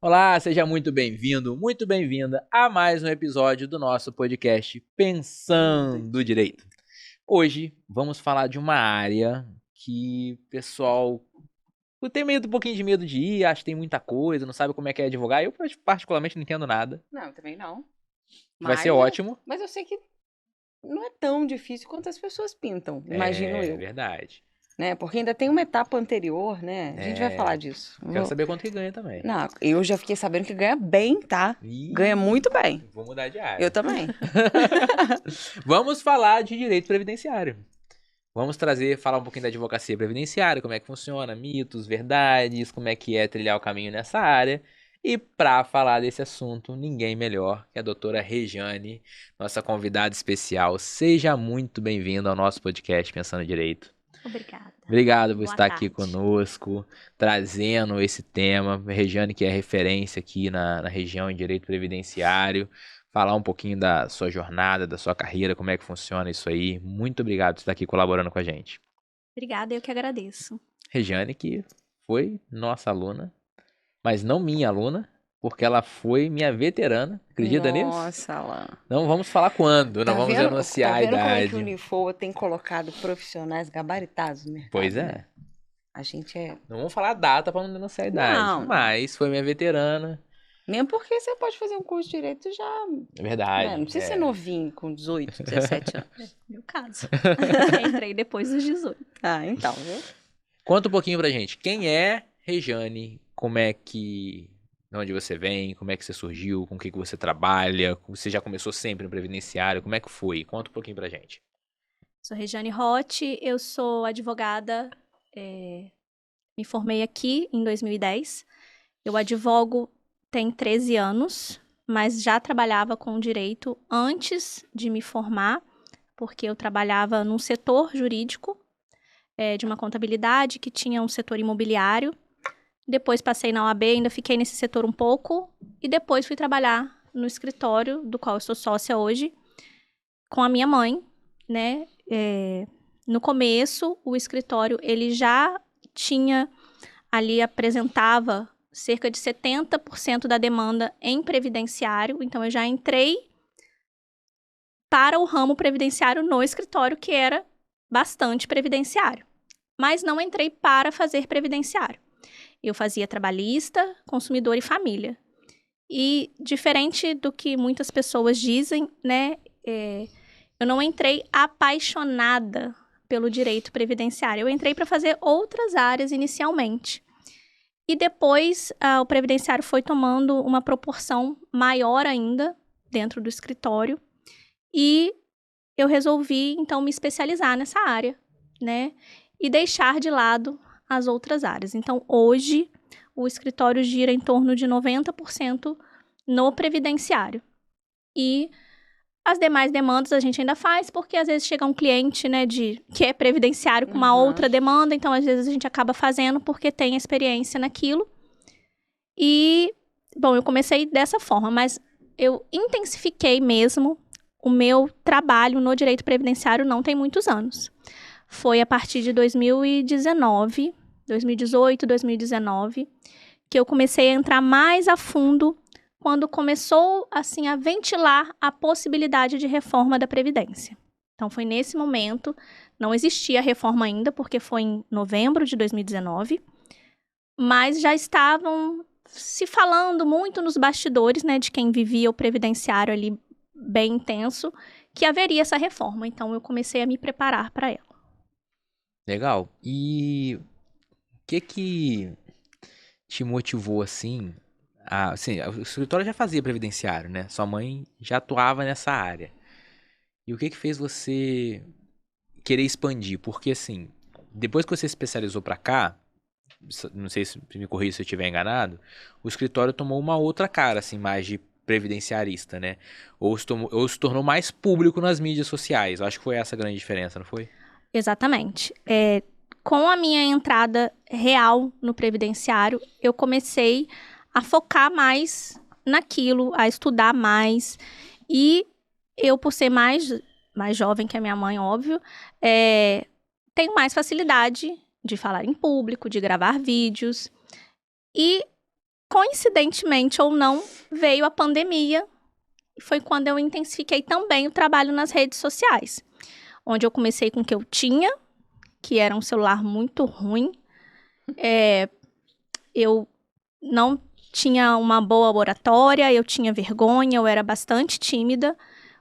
Olá, seja muito bem-vindo, muito bem-vinda a mais um episódio do nosso podcast Pensando Direito. Hoje vamos falar de uma área que o pessoal tem um pouquinho de medo de ir, acha que tem muita coisa, não sabe como é que é advogar. Eu particularmente não entendo nada. Não, também não. Vai ser ótimo. Mas eu sei que não é tão difícil quanto as pessoas pintam, imagino eu. É verdade. Né? Porque ainda tem uma etapa anterior, né? A gente vai falar disso. Quero saber quanto que ganha também. Não, eu já fiquei sabendo que ganha bem, tá? Ih, Ganha muito bem. Vou mudar de área. Eu também. Vamos falar de direito previdenciário. Vamos falar um pouquinho da advocacia previdenciária, como é que funciona, mitos, verdades, como é que é trilhar o caminho nessa área. E para falar desse assunto, ninguém melhor que a doutora Regiane, nossa convidada especial. Seja muito bem-vinda ao nosso podcast Pensando Direito. Obrigada. Obrigado por Boa estar tarde. aqui conosco, trazendo esse tema. Regiane, que é referência aqui na região em direito previdenciário. Falar um pouquinho da sua jornada, da sua carreira, como é que funciona isso aí. Muito obrigado por estar aqui colaborando com a gente. Obrigada, eu que agradeço. Regiane, que foi nossa aluna, mas não minha aluna, porque ela foi minha veterana. Acredita nisso? Nossa, Alain. Não vamos falar quando, não vamos anunciar a idade. Tá vendo como é que o Unifor tem colocado profissionais gabaritados no mercado? Pois é. Né? A gente é... Não vamos falar a data para não denunciar a idade, Não. mas foi minha veterana. Mesmo porque você pode fazer um curso de direito já... É verdade. Né? Não precisa ser novinho, com 18, 17 anos. Meu caso. Entrei depois dos 18. Ah, então, viu? Conta um pouquinho pra gente. Quem é Regiane? Como é que... De onde você vem? Como é que você surgiu? Com o que você trabalha? Você já começou sempre no previdenciário? Como é que foi? Conta um pouquinho pra gente. Sou Regiane Rotti, eu sou advogada, me formei aqui em 2010. Eu advogo tem 13 anos, mas já trabalhava com direito antes de me formar, porque eu trabalhava num setor jurídico de uma contabilidade que tinha um setor imobiliário. Depois passei na OAB, ainda fiquei nesse setor um pouco, e depois fui trabalhar no escritório, do qual eu sou sócia hoje, com a minha mãe, né? No começo, o escritório, ele já tinha, ali apresentava cerca de 70% da demanda em previdenciário, então eu já entrei para o ramo previdenciário no escritório, que era bastante previdenciário, mas não entrei para fazer previdenciário. Eu fazia trabalhista, consumidor e família. E diferente do que muitas pessoas dizem, né, eu não entrei apaixonada pelo direito previdenciário. Eu entrei para fazer outras áreas inicialmente. E depois o previdenciário foi tomando uma proporção maior ainda dentro do escritório. E eu resolvi, então, me especializar nessa área, né, e deixar de lado as outras áreas. Então, hoje, o escritório gira em torno de 90% no previdenciário. E as demais demandas a gente ainda faz, porque às vezes chega um cliente, né, que é previdenciário com uma outra demanda, então às vezes a gente acaba fazendo porque tem experiência naquilo. E, bom, eu comecei dessa forma, mas eu intensifiquei mesmo o meu trabalho no direito previdenciário não tem muitos anos. Foi a partir de 2019, 2018, 2019, que eu comecei a entrar mais a fundo quando começou, assim, a ventilar a possibilidade de reforma da Previdência. Então, foi nesse momento, não existia a reforma ainda, porque foi em novembro de 2019, mas já estavam se falando muito nos bastidores, né, de quem vivia o previdenciário ali bem intenso, que haveria essa reforma. Então, eu comecei a me preparar para ela. Legal. E o que te motivou, assim... Assim, o escritório já fazia previdenciário, né? Sua mãe já atuava nessa área. E o que fez você querer expandir? Porque, assim, depois que você se especializou pra cá, não sei se me corrija se eu estiver enganado, o escritório tomou uma outra cara, assim, mais de previdenciarista, né? Ou se tornou mais público nas mídias sociais. Eu acho que foi essa a grande diferença, não foi? Exatamente. Com a minha entrada real no previdenciário, eu comecei a focar mais naquilo, a estudar mais. E eu, por ser mais jovem que a minha mãe, óbvio, tenho mais facilidade de falar em público, de gravar vídeos. E coincidentemente ou não, veio a pandemia. E foi quando eu intensifiquei também o trabalho nas redes sociais. Onde eu comecei com o que eu tinha, que era um celular muito ruim. Eu não tinha uma boa oratória, eu tinha vergonha, eu era bastante tímida.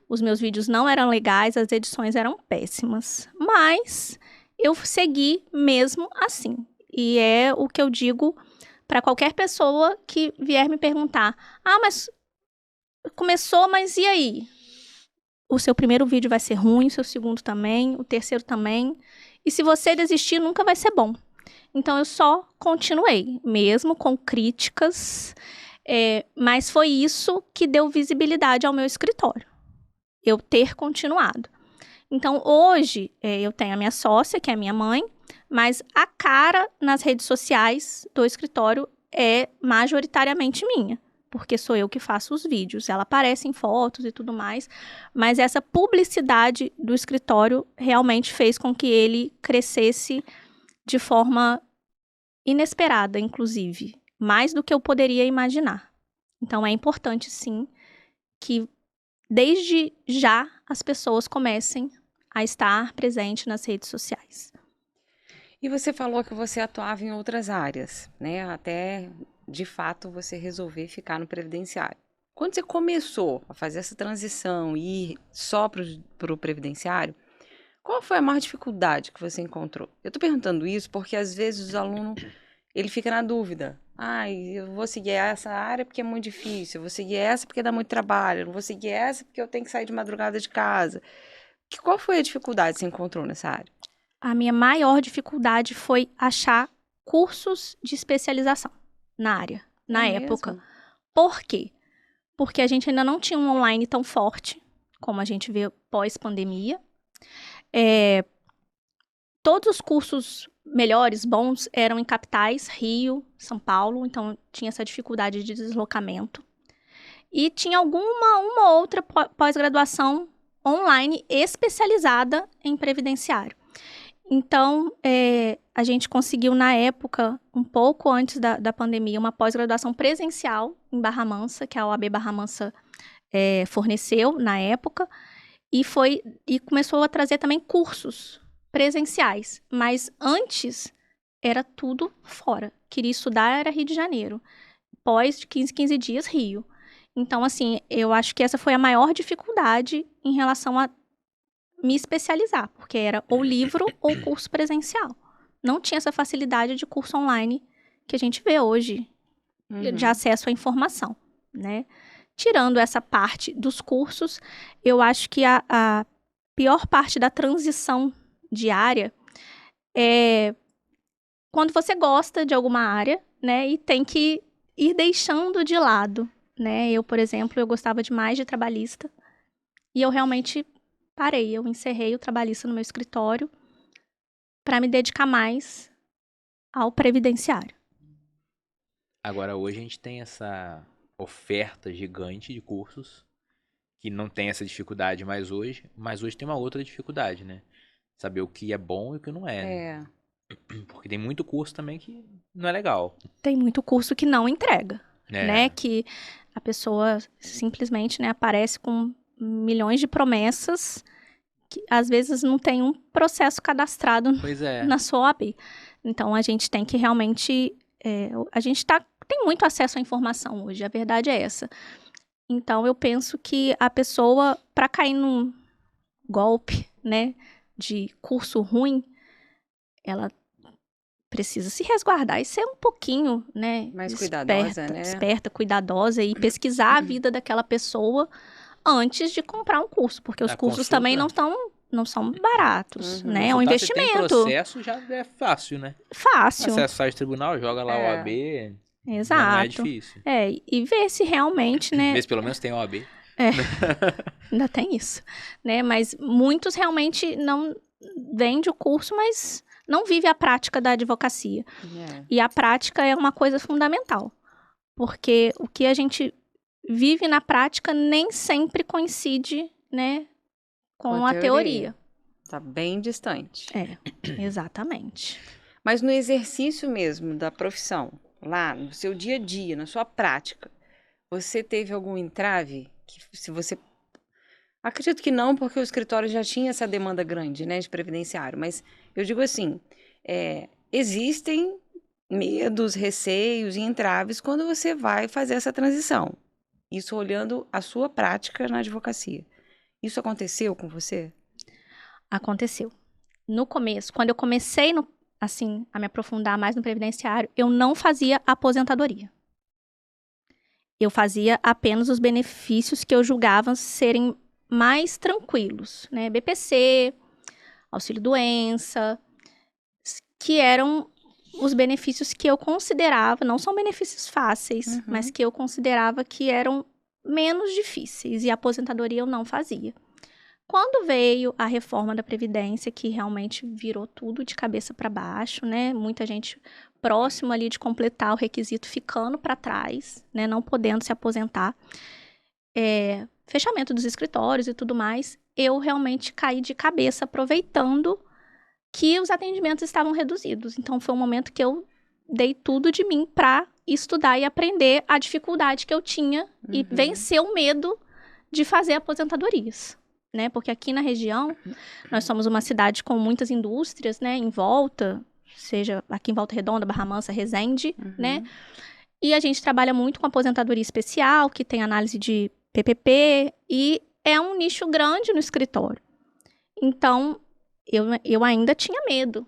Os meus vídeos não eram legais, as edições eram péssimas. Mas eu segui mesmo assim. E é o que eu digo para qualquer pessoa que vier me perguntar: ah, mas começou, mas e aí? O seu primeiro vídeo vai ser ruim, o seu segundo também, o terceiro também. E se você desistir, nunca vai ser bom. Então, eu só continuei, mesmo com críticas. Mas foi isso que deu visibilidade ao meu escritório. Eu ter continuado. Então, hoje, eu tenho a minha sócia, que é a minha mãe, mas a cara nas redes sociais do escritório é majoritariamente minha, porque sou eu que faço os vídeos. Ela aparece em fotos e tudo mais, mas essa publicidade do escritório realmente fez com que ele crescesse de forma inesperada, inclusive, mais do que eu poderia imaginar. Então, é importante, sim, que desde já as pessoas comecem a estar presentes nas redes sociais. E você falou que você atuava em outras áreas, né? Até, de fato, você resolver ficar no previdenciário. Quando você começou a fazer essa transição e ir só para o previdenciário, qual foi a maior dificuldade que você encontrou? Eu estou perguntando isso porque, às vezes, o aluno ele fica na dúvida. Eu vou seguir essa área porque é muito difícil, eu vou seguir essa porque dá muito trabalho, eu não vou seguir essa porque eu tenho que sair de madrugada de casa. Qual foi a dificuldade que você encontrou nessa área? A minha maior dificuldade foi achar cursos de especialização na área, na época. Mesmo? Por quê? Porque a gente ainda não tinha um online tão forte como a gente vê pós-pandemia. Todos os cursos melhores, bons, eram em capitais, Rio, São Paulo, então tinha essa dificuldade de deslocamento. E tinha uma outra pós-graduação online especializada em previdenciário. Então, a gente conseguiu, na época, um pouco antes da pandemia, uma pós-graduação presencial em Barra Mansa, que a OAB Barra Mansa forneceu na época, e começou a trazer também cursos presenciais. Mas antes, era tudo fora. Queria estudar, era Rio de Janeiro. Pós de 15 dias, Rio. Então, assim, eu acho que essa foi a maior dificuldade em relação a me especializar, porque era ou livro ou curso presencial. Não tinha essa facilidade de curso online que a gente vê hoje, de acesso à informação, né? Tirando essa parte dos cursos, eu acho que a pior parte da transição diária é quando você gosta de alguma área, né, e tem que ir deixando de lado, né? Eu, por exemplo, eu gostava demais de trabalhista e eu realmente parei, eu encerrei o trabalhista no meu escritório para me dedicar mais ao previdenciário. Agora, hoje a gente tem essa oferta gigante de cursos que não tem essa dificuldade mais hoje, mas hoje tem uma outra dificuldade, né? Saber o que é bom e o que não é, né? Porque tem muito curso também que não é legal. Tem muito curso que não entrega, né? Que a pessoa simplesmente, né, aparece com milhões de promessas que às vezes não tem um processo cadastrado na sua OAB. Então, a gente tem que realmente... a gente tem muito acesso à informação hoje, a verdade é essa. Então, eu penso que a pessoa, para cair num golpe, né, de curso ruim, ela precisa se resguardar e ser um pouquinho, né, mais cuidadosa, né? Esperta, cuidadosa e pesquisar a vida daquela pessoa antes de comprar um curso, porque os cursos também não são baratos, né? É um investimento. Tem processo já é fácil, né? Fácil. Acessa o site do tribunal, joga lá o OAB. Exato. Não é difícil. E ver se realmente, né? Ver se pelo menos tem OAB. Ainda tem isso, né? Mas muitos realmente não vendem o curso, mas não vive a prática da advocacia. E a prática é uma coisa fundamental, porque o que a gente vive na prática nem sempre coincide, né, com a teoria. Tá bem distante. Exatamente. Mas no exercício mesmo da profissão, lá no seu dia a dia, na sua prática, você teve algum entrave? Que se você... Acredito que não, porque o escritório já tinha essa demanda grande, né, de previdenciário. Mas eu digo assim, existem medos, receios e entraves quando você vai fazer essa transição. Isso olhando a sua prática na advocacia. Isso aconteceu com você? Aconteceu. No começo, quando eu comecei assim, a me aprofundar mais no previdenciário, eu não fazia aposentadoria. Eu fazia apenas os benefícios que eu julgava serem mais tranquilos, né? BPC, auxílio-doença, que eram os benefícios que eu considerava, não são benefícios fáceis, mas que eu considerava que eram menos difíceis, e a aposentadoria eu não fazia. Quando veio a reforma da Previdência, que realmente virou tudo de cabeça para baixo, né? Muita gente próximo ali de completar o requisito ficando para trás, né? Não podendo se aposentar. Fechamento dos escritórios e tudo mais, eu realmente caí de cabeça aproveitando que os atendimentos estavam reduzidos. Então, foi um momento que eu dei tudo de mim para estudar e aprender a dificuldade que eu tinha e vencer o medo de fazer aposentadorias, né? Porque aqui na região, nós somos uma cidade com muitas indústrias, né? Em volta, seja aqui em Volta Redonda, Barra Mansa, Resende, né? E a gente trabalha muito com aposentadoria especial, que tem análise de PPP, e é um nicho grande no escritório. Então, eu ainda tinha medo,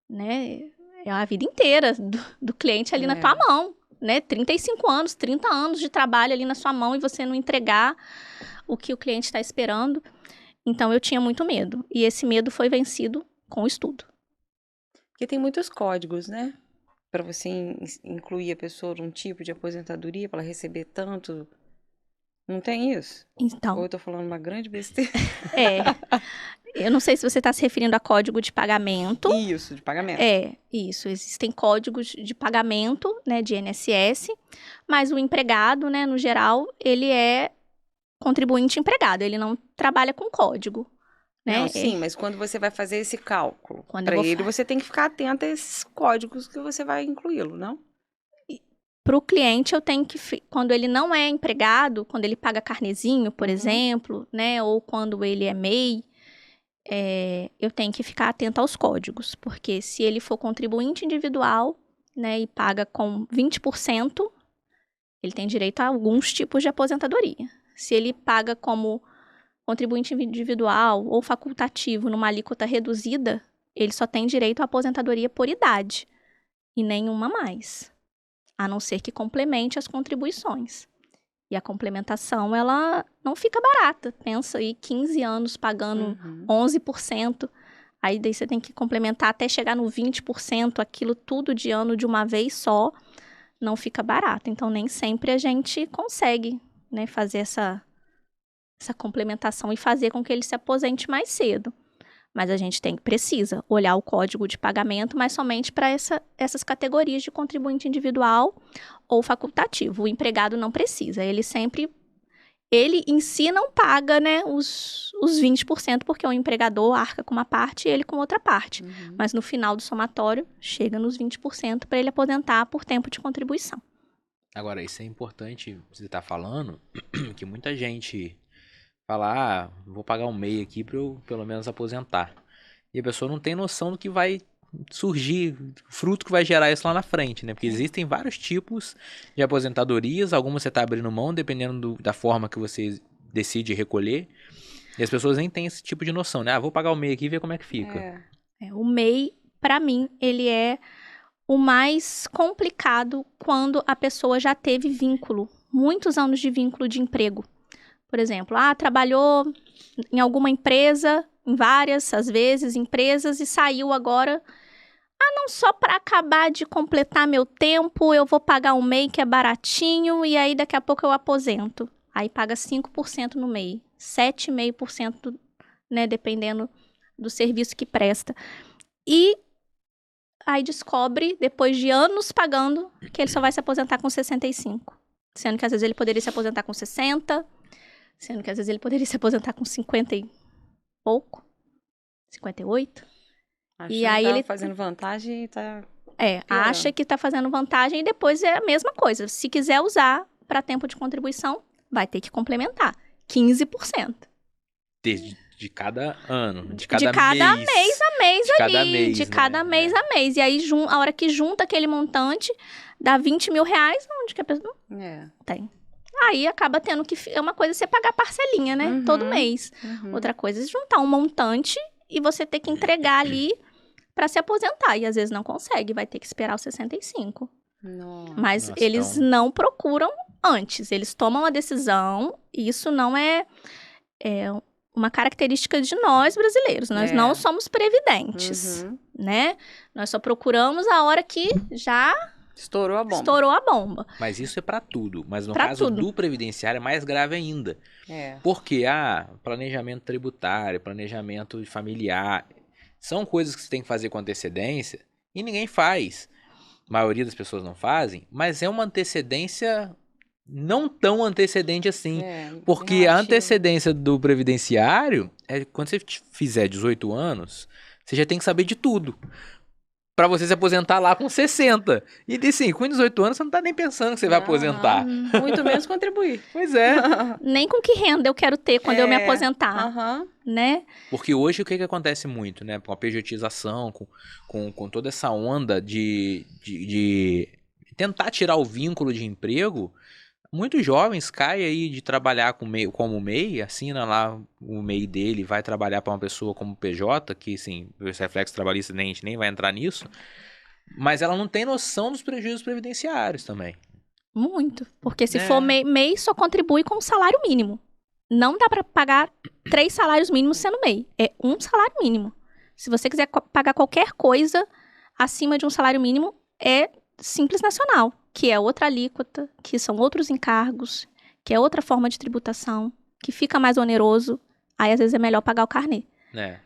né? É a vida inteira do cliente ali na tua mão, né? 35 anos, 30 anos de trabalho ali na sua mão e você não entregar o que o cliente está esperando. Então, eu tinha muito medo. E esse medo foi vencido com o estudo. Porque tem muitos códigos, né? Para você incluir a pessoa num tipo de aposentadoria, para ela receber tanto. Não tem isso? Então, Ou eu tô falando uma grande besteira? Eu não sei se você está se referindo a código de pagamento. Isso, de pagamento. Isso. Existem códigos de pagamento, né, de INSS, mas o empregado, né, no geral, ele é contribuinte empregado, ele não trabalha com código, né? Não, sim, mas quando você vai fazer esse cálculo, Quando para ele você tem que ficar atento a esses códigos que você vai incluí-lo, não? Para o cliente, eu tenho que, quando ele não é empregado, quando ele paga carnezinho, por exemplo, né, ou quando ele é MEI, eu tenho que ficar atenta aos códigos, porque se ele for contribuinte individual, né, e paga com 20%, ele tem direito a alguns tipos de aposentadoria. Se ele paga como contribuinte individual ou facultativo numa alíquota reduzida, ele só tem direito à aposentadoria por idade e nenhuma mais, a não ser que complemente as contribuições. E a complementação, ela não fica barata. Pensa aí, 15 anos pagando 11%, aí daí você tem que complementar até chegar no 20%, aquilo tudo de ano de uma vez só, não fica barato. Então, nem sempre a gente consegue, né, fazer essa complementação e fazer com que ele se aposente mais cedo. Mas a gente precisa olhar o código de pagamento, mas somente para essas categorias de contribuinte individual ou facultativo. O empregado não precisa. Ele em si não paga, né, os 20%, porque o empregador arca com uma parte e ele com outra parte. Mas no final do somatório, chega nos 20% para ele aposentar por tempo de contribuição. Agora, isso é importante, você está falando, que muita gente fala, vou pagar um MEI aqui para eu pelo menos aposentar. E a pessoa não tem noção do que vai surgir, o fruto que vai gerar isso lá na frente, né? Porque existem vários tipos de aposentadorias, algumas você está abrindo mão, dependendo da forma que você decide recolher. E as pessoas nem têm esse tipo de noção, né? Vou pagar o MEI aqui e ver como é que fica. O MEI, para mim, ele é o mais complicado quando a pessoa já teve vínculo, muitos anos de vínculo de emprego. Por exemplo, trabalhou em alguma empresa, em várias, às vezes, empresas, e saiu agora. Não, só para acabar de completar meu tempo, eu vou pagar um MEI que é baratinho, e aí daqui a pouco eu aposento. Aí paga 5% no MEI, 7,5%, né, dependendo do serviço que presta. E aí descobre, depois de anos pagando, que ele só vai se aposentar com 65. Sendo que às vezes ele poderia se aposentar com 60, sendo que às vezes ele poderia se aposentar com 50 e pouco, 58. Achando E aí que tá ele fazendo vantagem e tá Piorando. acha que tá fazendo vantagem e depois é a mesma coisa. Se quiser usar para tempo de contribuição, vai ter que complementar. 15%. De cada ano, De cada mês a mês De cada ali. mês, De né? cada mês a mês. E aí, a hora que junta aquele montante, dá 20 mil reais, onde que a pessoa É. tem? Aí acaba tendo que... É uma coisa você pagar parcelinha, né? Uhum. Todo mês. Outra coisa é juntar um montante e você ter que entregar ali para se aposentar. E às vezes não consegue, vai ter que esperar os 65. Nossa. Mas Nossa, eles então- não procuram antes. Eles tomam a decisão e isso não é uma característica de nós brasileiros. Nós É. não somos previdentes, Uhum. né? Nós só procuramos a hora que já Estourou a bomba. estourou a bomba. Mas isso é pra tudo. Mas no Pra caso tudo. do previdenciário é mais grave ainda. É. Porque, planejamento tributário, planejamento familiar, são coisas que você tem que fazer com antecedência e ninguém faz. A maioria das pessoas não fazem, mas é uma antecedência não tão antecedente assim. É, Porque a relativo. antecedência do previdenciário é quando você fizer 18 anos, você já tem que saber de tudo. Pra você se aposentar lá com 60. E assim, com 18 anos você não tá nem pensando que você vai Não, aposentar. não. Muito menos contribuir. Pois é. Nem com que renda eu quero ter quando eu me É. aposentar, Aham. né? Porque hoje o que acontece muito, né? Com a pejotização, com toda essa onda de tentar tirar o vínculo de emprego, muitos jovens caem aí de trabalhar como MEI, assina lá o MEI dele, vai trabalhar para uma pessoa como PJ, que assim, esse reflexo trabalhista a gente nem vai entrar nisso, mas ela não tem noção dos prejuízos previdenciários também. Muito. Porque se É. for MEI, só contribui com o salário mínimo. Não dá pra pagar 3 salários mínimos sendo MEI. É um salário mínimo. Se você quiser pagar qualquer coisa acima de um salário mínimo, é Simples Nacional, que é outra alíquota, que são outros encargos, que é outra forma de tributação, que fica mais oneroso. Aí, às vezes, é melhor pagar o carnê. Né?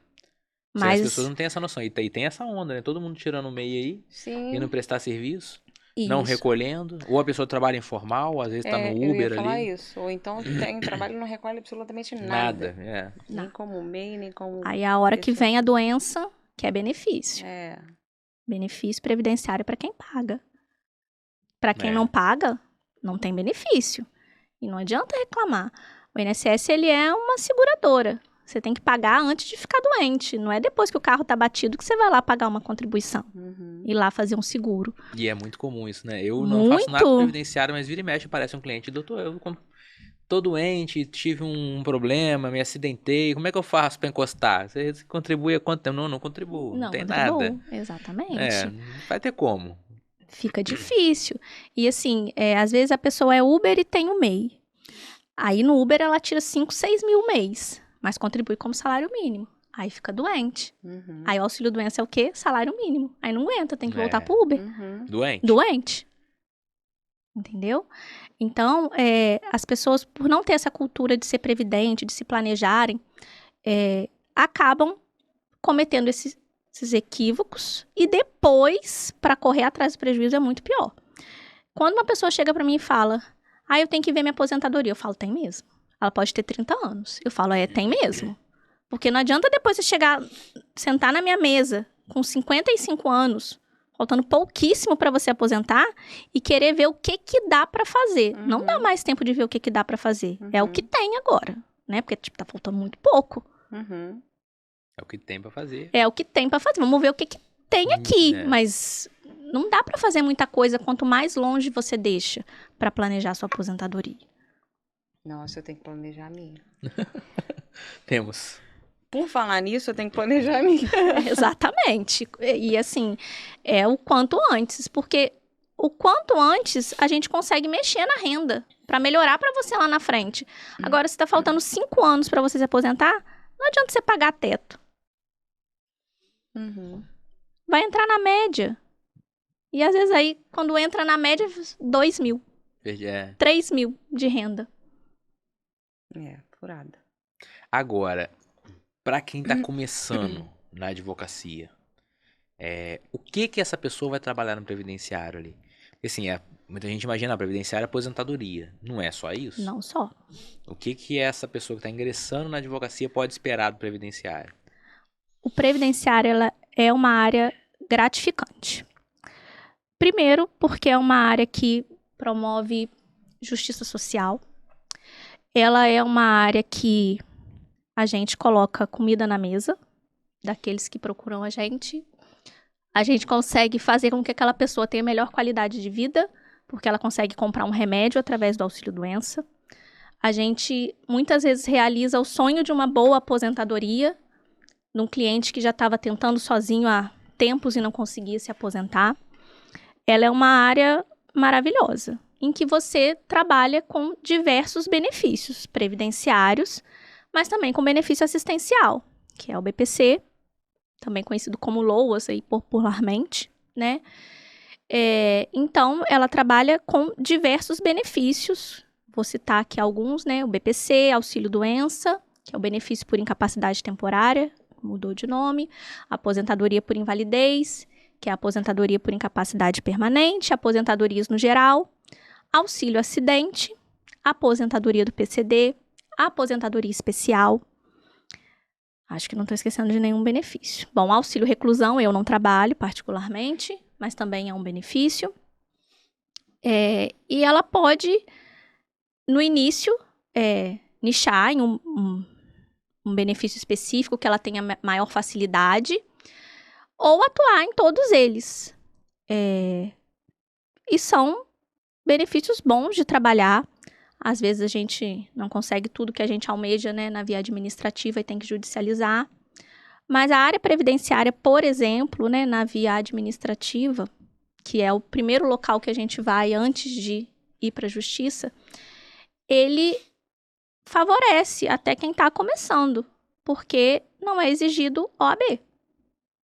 Mas As pessoas não têm essa noção. E tem essa onda, né? Todo mundo tirando o MEI aí, Sim. indo prestar serviço, não isso. recolhendo. Ou a pessoa trabalha informal, às vezes tá no Eu Uber ia falar ali. isso. Ou então tem trabalho e não recolhe absolutamente Nada, nada. é. Nem como MEI, nem como... Aí, a hora que pessoa. vem a doença, que é benefício. É. Benefício previdenciário para quem paga. Para quem É. não paga, não tem benefício. E não adianta reclamar. O INSS, ele é uma seguradora. Você tem que pagar antes de ficar doente. Não é depois que o carro tá batido que você vai lá pagar uma contribuição. Uhum. Ir lá fazer um seguro. E é muito comum isso, né? Eu não faço nada Muito. previdenciário, mas vira e mexe, aparece um cliente, doutor, tô doente, tive um problema, me acidentei, como é que eu faço pra encostar? Você contribui há quanto tempo? Não contribuo, não tem contribui. nada. Exatamente. Não vai ter como. Fica difícil. E assim, às vezes a pessoa é Uber e tem o MEI. Aí no Uber ela tira 5, 6 mil mês, mas contribui como salário mínimo. Aí fica doente. Uhum. Aí o auxílio-doença é o quê? Salário mínimo. Aí não aguenta, tem que voltar É. pro Uber. Uhum. Doente? Doente. Entendeu? Então, as pessoas, por não ter essa cultura de ser previdente, de se planejarem, acabam cometendo esses equívocos e depois, para correr atrás do prejuízo, é muito pior. Quando uma pessoa chega para mim e fala, eu tenho que ver minha aposentadoria, eu falo, tem mesmo. Ela pode ter 30 anos. Eu falo, tem mesmo. Porque não adianta depois você sentar na minha mesa com 55 anos, faltando pouquíssimo para você aposentar e querer ver o que dá para fazer. Uhum. Não dá mais tempo de ver o que dá para fazer. É o Uhum. que tem agora, né? Porque tá faltando muito pouco. Uhum. É o que tem pra fazer. É o que tem para fazer. Vamos ver o que tem aqui, É. mas não dá para fazer muita coisa quanto mais longe você deixa para planejar sua aposentadoria. Nossa, eu tenho que planejar a minha. Temos. Por falar nisso, eu tenho que planejar a minha. Exatamente. E assim, é o quanto antes, porque o quanto antes a gente consegue mexer na renda para melhorar para você lá na frente. Agora, se tá faltando 5 anos para você se aposentar, não adianta você pagar teto. Uhum. Vai entrar na média. E às vezes aí, quando entra na média, 2 mil, É. 3 mil de renda. Furada. Agora, pra quem tá começando na advocacia, o que essa pessoa vai trabalhar no previdenciário ali? Porque assim, muita gente imagina a previdenciário é aposentadoria. Não é só isso? Não só. O que essa pessoa que tá ingressando na advocacia pode esperar do previdenciário? O previdenciário ela é uma área gratificante. Primeiro, porque é uma área que promove justiça social. Ela é uma área que a gente coloca comida na mesa daqueles que procuram a gente. A gente consegue fazer com que aquela pessoa tenha melhor qualidade de vida, porque ela consegue comprar um remédio através do auxílio-doença. A gente muitas vezes realiza o sonho de uma boa aposentadoria num cliente que já estava tentando sozinho há tempos e não conseguia se aposentar. Ela é uma área maravilhosa, em que você trabalha com diversos benefícios previdenciários, mas também com benefício assistencial, que é o BPC, também conhecido como LOAS aí popularmente, né? Então, ela trabalha com diversos benefícios. Vou citar aqui alguns, né? O BPC, auxílio-doença, que é o benefício por incapacidade temporária, mudou de nome, aposentadoria por invalidez, que é a aposentadoria por incapacidade permanente, aposentadorias no geral, auxílio acidente, aposentadoria do PCD, aposentadoria especial. Acho que não estou esquecendo de nenhum benefício. Bom, auxílio reclusão eu não trabalho particularmente, mas também é um benefício. E ela pode, no início, nichar em um benefício específico que ela tenha maior facilidade, ou atuar em todos eles. E são benefícios bons de trabalhar. Às vezes a gente não consegue tudo que a gente almeja, né, na via administrativa e tem que judicializar. Mas a área previdenciária, por exemplo, né, na via administrativa, que é o primeiro local que a gente vai antes de ir para a justiça, ele favorece até quem está começando, porque não é exigido OAB,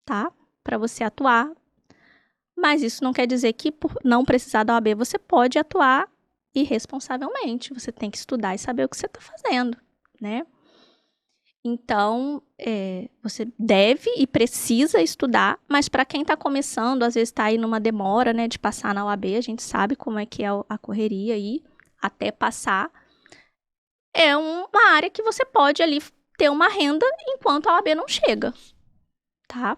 tá? Para você atuar. Mas isso não quer dizer que por não precisar da OAB você pode atuar irresponsavelmente. Você tem que estudar e saber o que você está fazendo, né? Então, você deve e precisa estudar, mas para quem está começando, às vezes está aí numa demora, né, de passar na OAB, a gente sabe como é que é a correria aí, até passar. É uma área que você pode ali ter uma renda enquanto a OAB não chega, tá?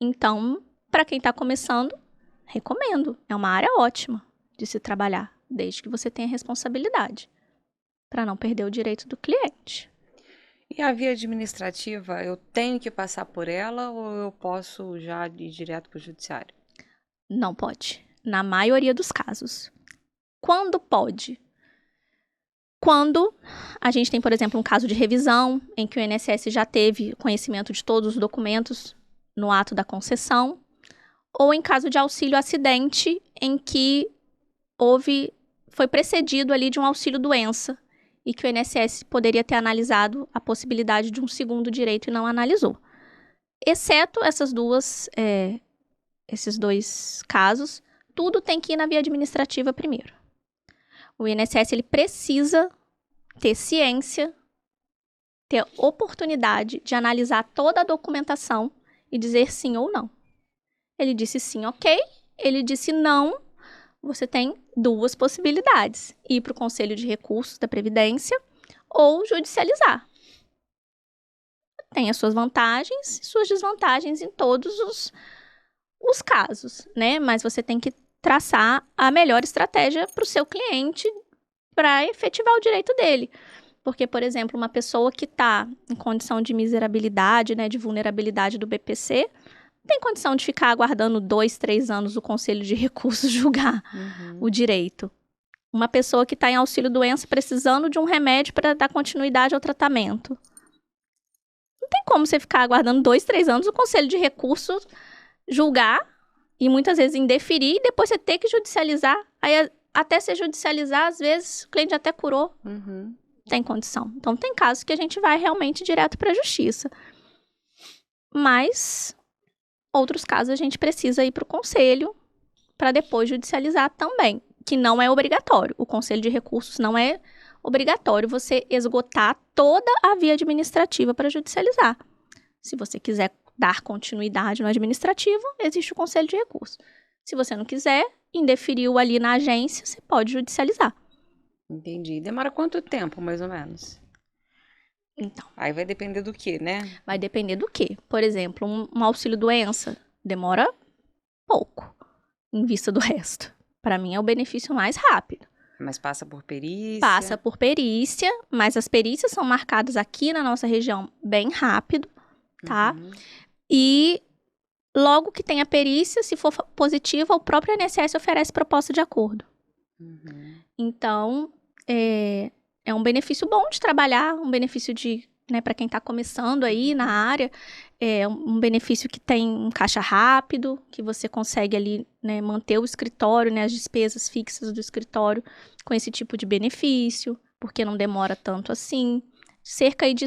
Então, para quem está começando, recomendo. É uma área ótima de se trabalhar, desde que você tenha responsabilidade, para não perder o direito do cliente. E a via administrativa, eu tenho que passar por ela ou eu posso já ir direto para o judiciário? Não pode, na maioria dos casos. Quando pode? Quando a gente tem, por exemplo, um caso de revisão, em que o INSS já teve conhecimento de todos os documentos no ato da concessão, ou em caso de auxílio-acidente, em que foi precedido ali de um auxílio-doença, e que o INSS poderia ter analisado a possibilidade de um segundo direito e não analisou. Exceto esses dois casos, tudo tem que ir na via administrativa primeiro. O INSS ele precisa ter ciência, ter oportunidade de analisar toda a documentação e dizer sim ou não. Ele disse sim, ok. Ele disse não. Você tem duas possibilidades: ir para o Conselho de Recursos da Previdência ou judicializar. Tem as suas vantagens e suas desvantagens em todos os casos, né? Mas você tem que traçar a melhor estratégia para o seu cliente para efetivar o direito dele. Porque, por exemplo, uma pessoa que está em condição de miserabilidade, né, de vulnerabilidade do BPC, tem condição de ficar aguardando 2, 3 anos o Conselho de Recursos julgar o direito. Uma pessoa que está em auxílio-doença precisando de um remédio para dar continuidade ao tratamento. Não tem como você ficar aguardando 2, 3 anos o Conselho de Recursos julgar e muitas vezes indeferir e depois você ter que judicializar. Aí, até você judicializar, às vezes o cliente até curou. Tem condição. Então, tem casos que a gente vai realmente direto para a justiça. Mas outros casos a gente precisa ir para o conselho para depois judicializar também, que não é obrigatório. O Conselho de Recursos não é obrigatório você esgotar toda a via administrativa para judicializar. Se você quiser dar continuidade no administrativo, existe o Conselho de Recursos. Se você não quiser, indeferiu ali na agência, você pode judicializar. Entendi. Demora quanto tempo, mais ou menos? Então, aí vai depender do quê, né? Vai depender do quê? Por exemplo, um auxílio-doença demora pouco. em vista do resto. Para mim é o benefício mais rápido. Mas passa por perícia? Passa por perícia, mas as perícias são marcadas aqui na nossa região bem rápido, tá? Uhum. E logo que tem a perícia, se for positiva, o próprio INSS oferece proposta de acordo. Uhum. Então, é um benefício bom de trabalhar, um benefício de, né, para quem está começando aí na área, é um benefício que tem um caixa rápido, que você consegue ali, né, manter o escritório, né, as despesas fixas do escritório com esse tipo de benefício, porque não demora tanto assim. Cerca aí de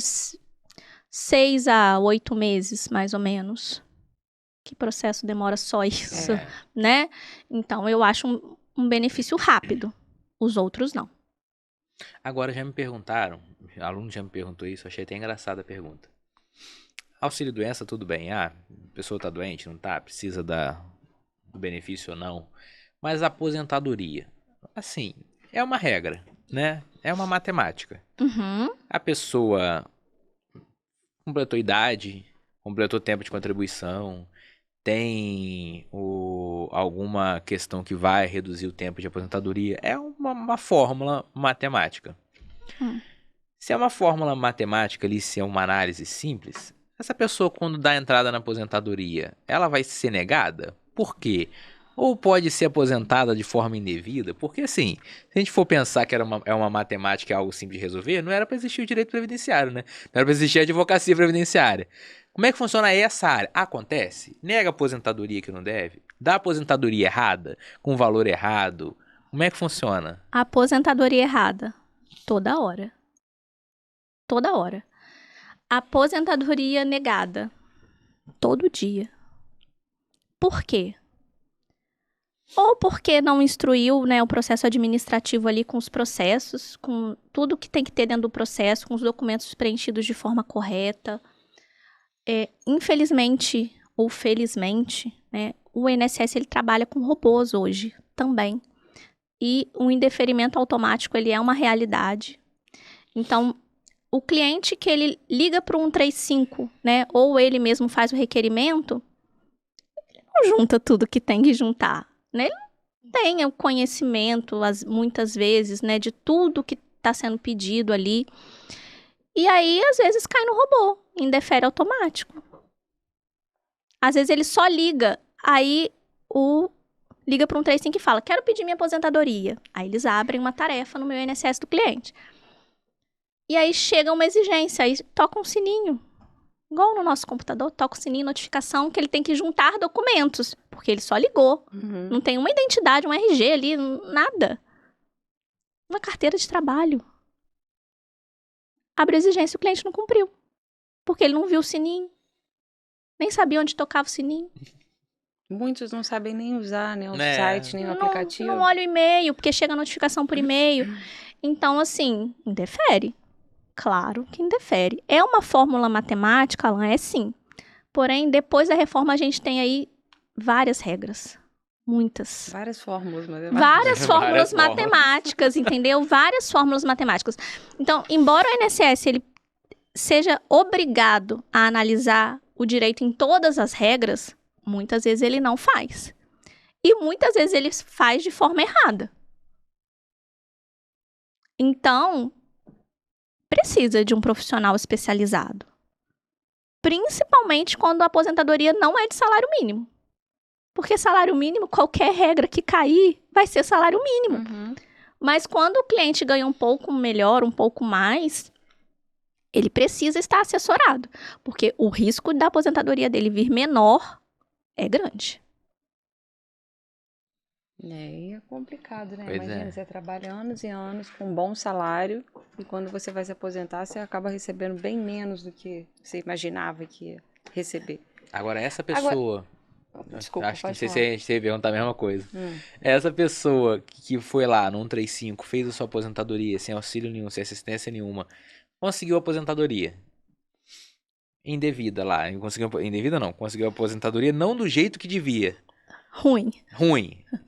6 a 8 meses, mais ou menos. Que processo demora só isso, né? Então, eu acho um benefício rápido. Os outros, não. Agora já me perguntaram, aluno já me perguntou isso, achei até engraçada a pergunta. Auxílio doença, tudo bem. A pessoa tá doente, não tá? Precisa do benefício ou não. Mas a aposentadoria, assim, é uma regra, né? É uma matemática. Uhum. A pessoa completou idade, completou tempo de contribuição, tem alguma questão que vai reduzir o tempo de aposentadoria. É uma fórmula matemática. Se é uma fórmula matemática ali, se é uma análise simples, essa pessoa, quando dá entrada na aposentadoria, ela vai ser negada? Por quê? Ou pode ser aposentada de forma indevida? Porque, assim, se a gente for pensar que é uma matemática, é algo simples de resolver, não era para existir o direito previdenciário, né? Não era para existir a advocacia previdenciária. Como é que funciona essa área? Acontece? Nega aposentadoria que não deve? Dá aposentadoria errada? Com valor errado? Como é que funciona? Aposentadoria errada. Toda hora. Toda hora. Aposentadoria negada. Todo dia. Por quê? Ou porque não instruiu, né, o processo administrativo ali com os processos, com tudo que tem que ter dentro do processo, com os documentos preenchidos de forma correta. Infelizmente ou felizmente, né, o INSS ele trabalha com robôs hoje também. E o indeferimento automático ele é uma realidade. Então, o cliente que ele liga para o 135, né, ou ele mesmo faz o requerimento, ele não junta tudo que tem que juntar, né? Ele não tem o conhecimento, muitas vezes, né, de tudo que está sendo pedido ali. E aí, às vezes, cai no robô, indefere automático. Às vezes, ele só liga, aí liga para um 135 e fala, quero pedir minha aposentadoria. Aí, eles abrem uma tarefa no meu INSS do cliente. E aí, chega uma exigência, aí toca um sininho. Igual no nosso computador, toca o sininho, notificação, que ele tem que juntar documentos, porque ele só ligou. Uhum. Não tem uma identidade, um RG ali, nada. Uma carteira de trabalho. Abre a exigência, o cliente não cumpriu. Porque ele não viu o sininho. Nem sabia onde tocava o sininho. Muitos não sabem nem usar, né, o site, nem o aplicativo. Não olha o e-mail, porque chega a notificação por e-mail. Então, assim, indefere. Claro que indefere. É uma fórmula matemática, Alan? É sim. Porém, depois da reforma, a gente tem aí várias regras. Muitas. Várias fórmulas. Várias fórmulas matemáticas, entendeu? Várias fórmulas matemáticas. Então, embora o INSS ele seja obrigado a analisar o direito em todas as regras, muitas vezes ele não faz. E muitas vezes ele faz de forma errada. Então, precisa de um profissional especializado. Principalmente quando a aposentadoria não é de salário mínimo. Porque salário mínimo, qualquer regra que cair, vai ser salário mínimo. Uhum. Mas quando o cliente ganha um pouco melhor, um pouco mais, ele precisa estar assessorado. Porque o risco da aposentadoria dele vir menor é grande. E é complicado, né? Pois Imagina, você trabalha anos e anos com um bom salário e quando você vai se aposentar, você acaba recebendo bem menos do que você imaginava que ia receber. Agora, essa pessoa... Desculpa, acho que não pode sei se falar. a gente teve perguntar a mesma coisa. Essa pessoa que foi lá no 135, fez a sua aposentadoria sem auxílio nenhum, sem assistência nenhuma, conseguiu a aposentadoria indevida lá. Indevida não, conseguiu a aposentadoria não do jeito que devia. Ruim.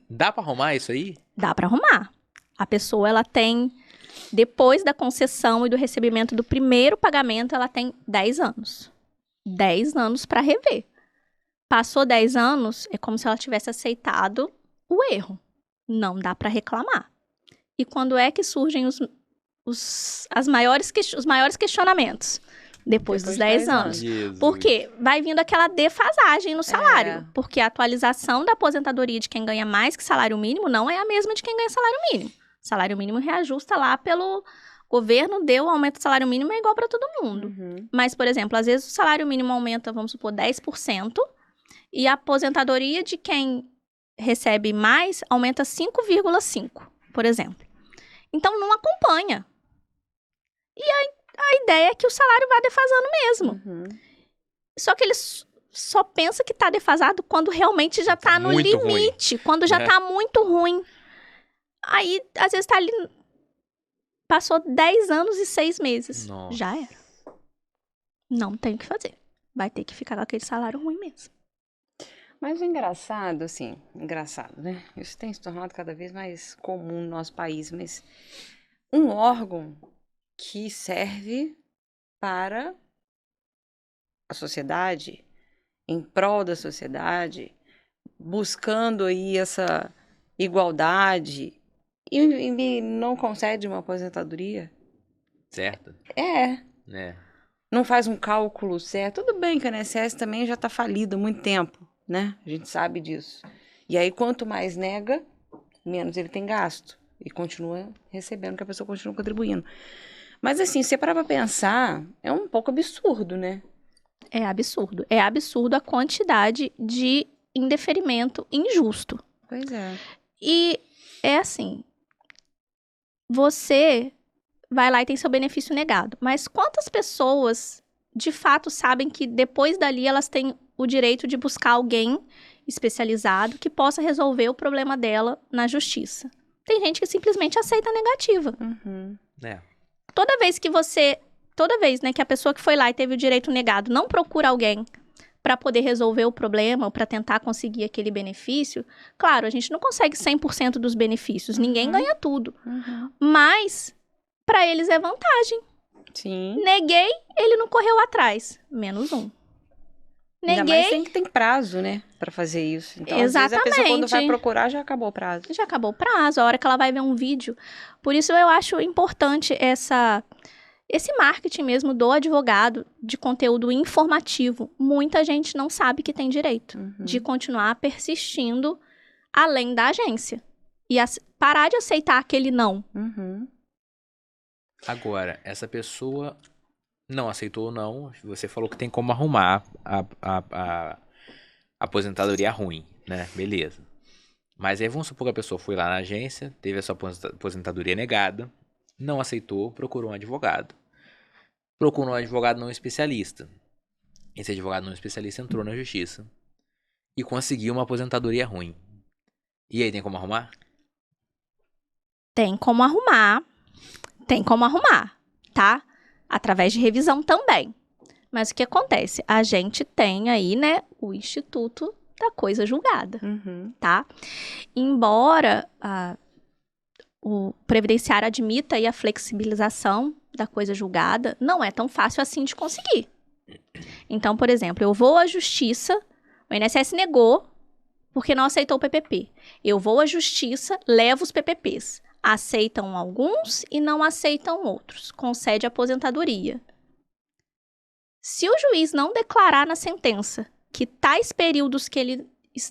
Dá pra arrumar isso aí? Dá para arrumar. A pessoa, ela tem, depois da concessão e do recebimento do primeiro pagamento, ela tem 10 anos. 10 anos para rever. Passou 10 anos, é como se ela tivesse aceitado o erro. Não dá para reclamar. E quando é que surgem os maiores questionamentos? Depois dos 10 anos. Jesus. Porque vai vindo aquela defasagem no salário. Porque a atualização da aposentadoria de quem ganha mais que salário mínimo não é a mesma de quem ganha salário mínimo. Salário mínimo reajusta lá pelo governo, deu aumento do salário mínimo, é igual para todo mundo. Uhum. Mas, por exemplo, às vezes o salário mínimo aumenta, vamos supor, 10%, e a aposentadoria de quem recebe mais aumenta 5,5%, por exemplo. Então, não acompanha. E a ideia é que o salário vá defasando mesmo. Uhum. Só que eles só pensa que tá defasado quando realmente já tá no Muito limite, quando já tá muito ruim. Aí, às vezes, tá ali... Passou 10 anos e 6 meses. Nossa. Já era. Não tem o que fazer. Vai ter que ficar com aquele salário ruim mesmo. Mas o engraçado, assim, engraçado, né? Isso tem se tornado cada vez mais comum no nosso país, mas um órgão que serve para a sociedade, em prol da sociedade, buscando aí essa igualdade e me não concede uma aposentadoria. Certo? É. É. Não faz um cálculo certo. Tudo bem que a INSS também já está falida há muito tempo, né? A gente sabe disso. E aí, quanto mais nega, menos ele tem gasto. E continua recebendo, que a pessoa continua contribuindo. Mas assim, se você parar pra pensar, é um pouco absurdo, né? É absurdo. É absurdo a quantidade de indeferimento injusto. Pois é. E é assim, você vai lá e tem seu benefício negado. Mas quantas pessoas, de fato, sabem que depois dali elas têm o direito de buscar alguém especializado que possa resolver o problema dela na justiça? Tem gente que simplesmente aceita a negativa. Uhum. É. Toda vez, né, que a pessoa que foi lá e teve o direito negado não procura alguém para poder resolver o problema ou para tentar conseguir aquele benefício, claro, a gente não consegue 100% dos benefícios, ninguém ganha tudo. Uhum. Mas para eles é vantagem. Sim. Neguei, ele não correu atrás. Menos um. Ainda mais Neguei, tem prazo, né? Pra fazer isso. Então, às vezes, a pessoa quando vai Exatamente. procurar, já acabou o prazo. já acabou o prazo, a hora que ela vai ver um vídeo. Por isso eu acho importante esse marketing mesmo do advogado de conteúdo informativo. Muita gente não sabe que tem direito de continuar persistindo além da agência. E parar de aceitar aquele não. Uhum. Agora, essa pessoa não aceitou ou não, você falou que tem como arrumar a aposentadoria ruim, né? Beleza. Mas aí vamos supor que a pessoa foi lá na agência, teve a sua aposentadoria negada, não aceitou, procurou um advogado. Procurou um advogado não especialista. Esse advogado não especialista entrou na justiça e conseguiu uma aposentadoria ruim. E aí, tem como arrumar? Tem como arrumar. Tem como arrumar, tá? Através de revisão também. Mas o que acontece? A gente tem aí, né, o Instituto da Coisa Julgada, Uhum. tá? Embora o previdenciário admita aí a flexibilização da coisa julgada, não é tão fácil assim de conseguir. Então, por exemplo, eu vou à justiça, o INSS negou porque não aceitou o PPP. Eu vou à justiça, levo os PPPs. Aceitam alguns e não aceitam outros. Concede aposentadoria. Se o juiz não declarar na sentença que tais períodos que ele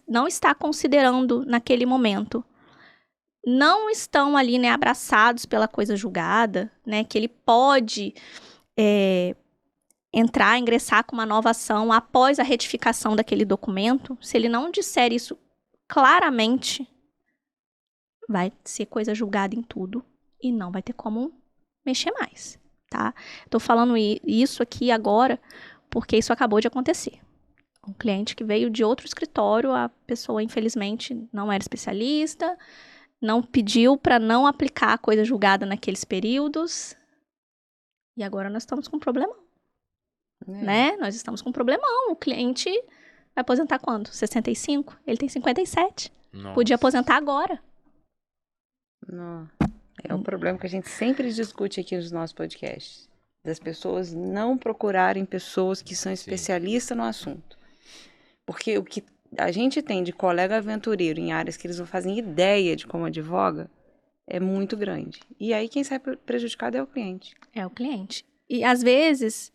não está considerando naquele momento não estão ali, né, abraçados pela coisa julgada, né, que ele pode ingressar com uma nova ação após a retificação daquele documento, se ele não disser isso claramente, vai ser coisa julgada em tudo e não vai ter como mexer mais, tá? Tô falando isso aqui agora porque isso acabou de acontecer. Um cliente que veio de outro escritório, a pessoa, infelizmente, não era especialista, não pediu para não aplicar a coisa julgada naqueles períodos. E agora nós estamos com um problemão, né? Nós estamos com um problemão. O cliente vai aposentar quando? 65? Ele tem 57. Nossa. Podia aposentar agora. Não. É um problema que a gente sempre discute aqui nos nossos podcasts. Das pessoas não procurarem pessoas que são especialistas no assunto. Porque o que a gente tem de colega aventureiro em áreas que eles não fazem ideia de como advoga, é muito grande. E aí quem sai prejudicado é o cliente. É o cliente. E às vezes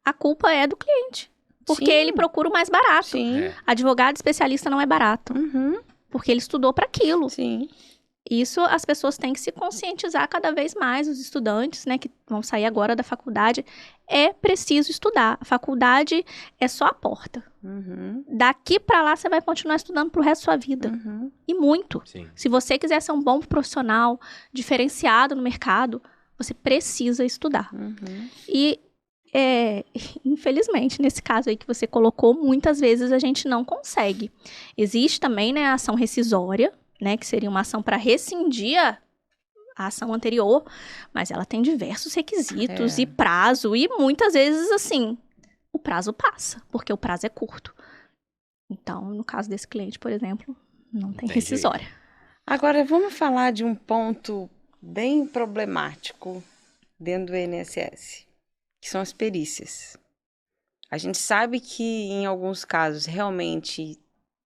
a culpa é do cliente. Porque Sim. ele procura o mais barato. Sim. Advogado especialista não é barato. Uhum. Porque ele estudou para aquilo. Sim. Isso as pessoas têm que se conscientizar cada vez mais, os estudantes, né, que vão sair agora da faculdade. É preciso estudar. A faculdade é só a porta. Uhum. Daqui para lá você vai continuar estudando pro resto da sua vida. Uhum. E muito. Sim. Se você quiser ser um bom profissional, diferenciado no mercado, você precisa estudar. Uhum. E, infelizmente, nesse caso aí que você colocou, muitas vezes a gente não consegue. Existe também, né, a ação rescisória, né, que seria uma ação para rescindir a ação anterior, mas ela tem diversos requisitos e prazo, e muitas vezes, assim, o prazo passa, porque o prazo é curto. Então, no caso desse cliente, por exemplo, não tem rescisória. Agora, vamos falar de um ponto bem problemático dentro do INSS, que são as perícias. A gente sabe que, em alguns casos, realmente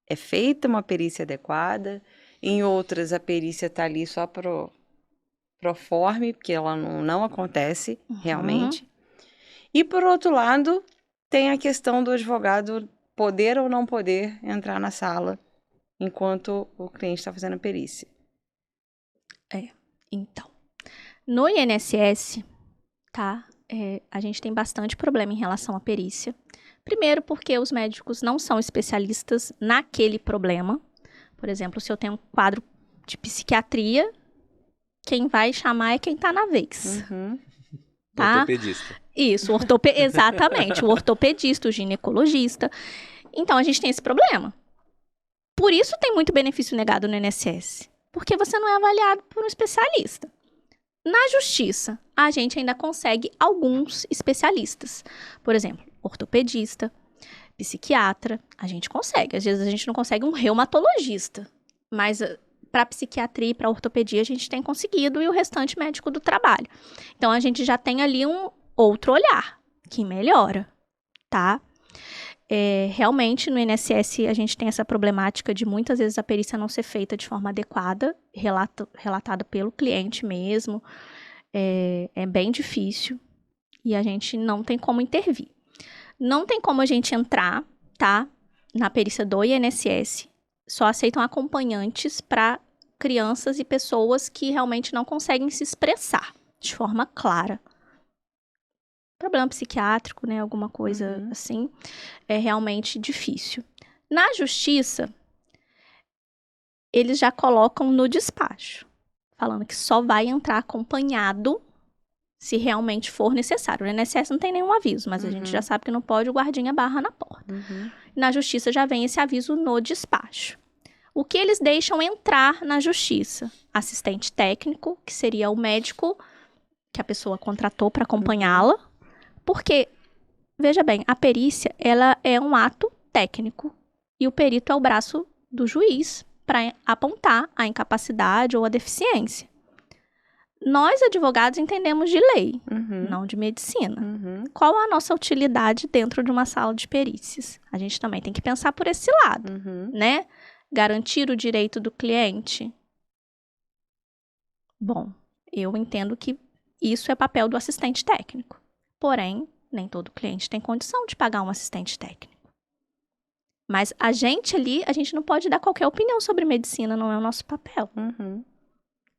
é feita uma perícia adequada, em outras, a perícia está ali só pro forma, porque ela não acontece realmente. E, por outro lado, tem a questão do advogado poder ou não poder entrar na sala enquanto o cliente está fazendo a perícia. Então, no INSS, tá? A gente tem bastante problema em relação à perícia. Primeiro, porque os médicos não são especialistas naquele problema. Por exemplo, se eu tenho um quadro de psiquiatria, quem vai chamar é quem tá na vez. Uhum. Tá? Ortopedista. Isso, exatamente. O ortopedista, o ginecologista. Então, a gente tem esse problema. Por isso tem muito benefício negado no INSS. Porque você não é avaliado por um especialista. Na justiça, a gente ainda consegue alguns especialistas. Por exemplo, ortopedista, psiquiatra, a gente consegue. Às vezes a gente não consegue um reumatologista. Mas para psiquiatria e para ortopedia a gente tem conseguido e o restante médico do trabalho. Então a gente já tem ali um outro olhar que melhora, tá? Realmente no INSS a gente tem essa problemática de muitas vezes a perícia não ser feita de forma adequada, relatada pelo cliente mesmo. É bem difícil e a gente não tem como intervir. Não tem como a gente entrar, tá? Na perícia do INSS. Só aceitam acompanhantes para crianças e pessoas que realmente não conseguem se expressar de forma clara. Problema psiquiátrico, né? Alguma coisa assim. É realmente difícil. Na justiça, eles já colocam no despacho, falando que só vai entrar acompanhado se realmente for necessário. O INSS não tem nenhum aviso, mas a gente já sabe que não pode, o guardinha barra na porta. Na justiça já vem esse aviso no despacho. O que eles deixam entrar na justiça? Assistente técnico, que seria o médico que a pessoa contratou para acompanhá-la. Porque, veja bem, a perícia ela é um ato técnico e o perito é o braço do juiz para apontar a incapacidade ou a deficiência. Nós, advogados, entendemos de lei, não de medicina. Qual a nossa utilidade dentro de uma sala de perícias? A gente também tem que pensar por esse lado, né? Garantir o direito do cliente? Bom, eu entendo que isso é papel do assistente técnico. Porém, nem todo cliente tem condição de pagar um assistente técnico. Mas a gente não pode dar qualquer opinião sobre medicina, não é o nosso papel.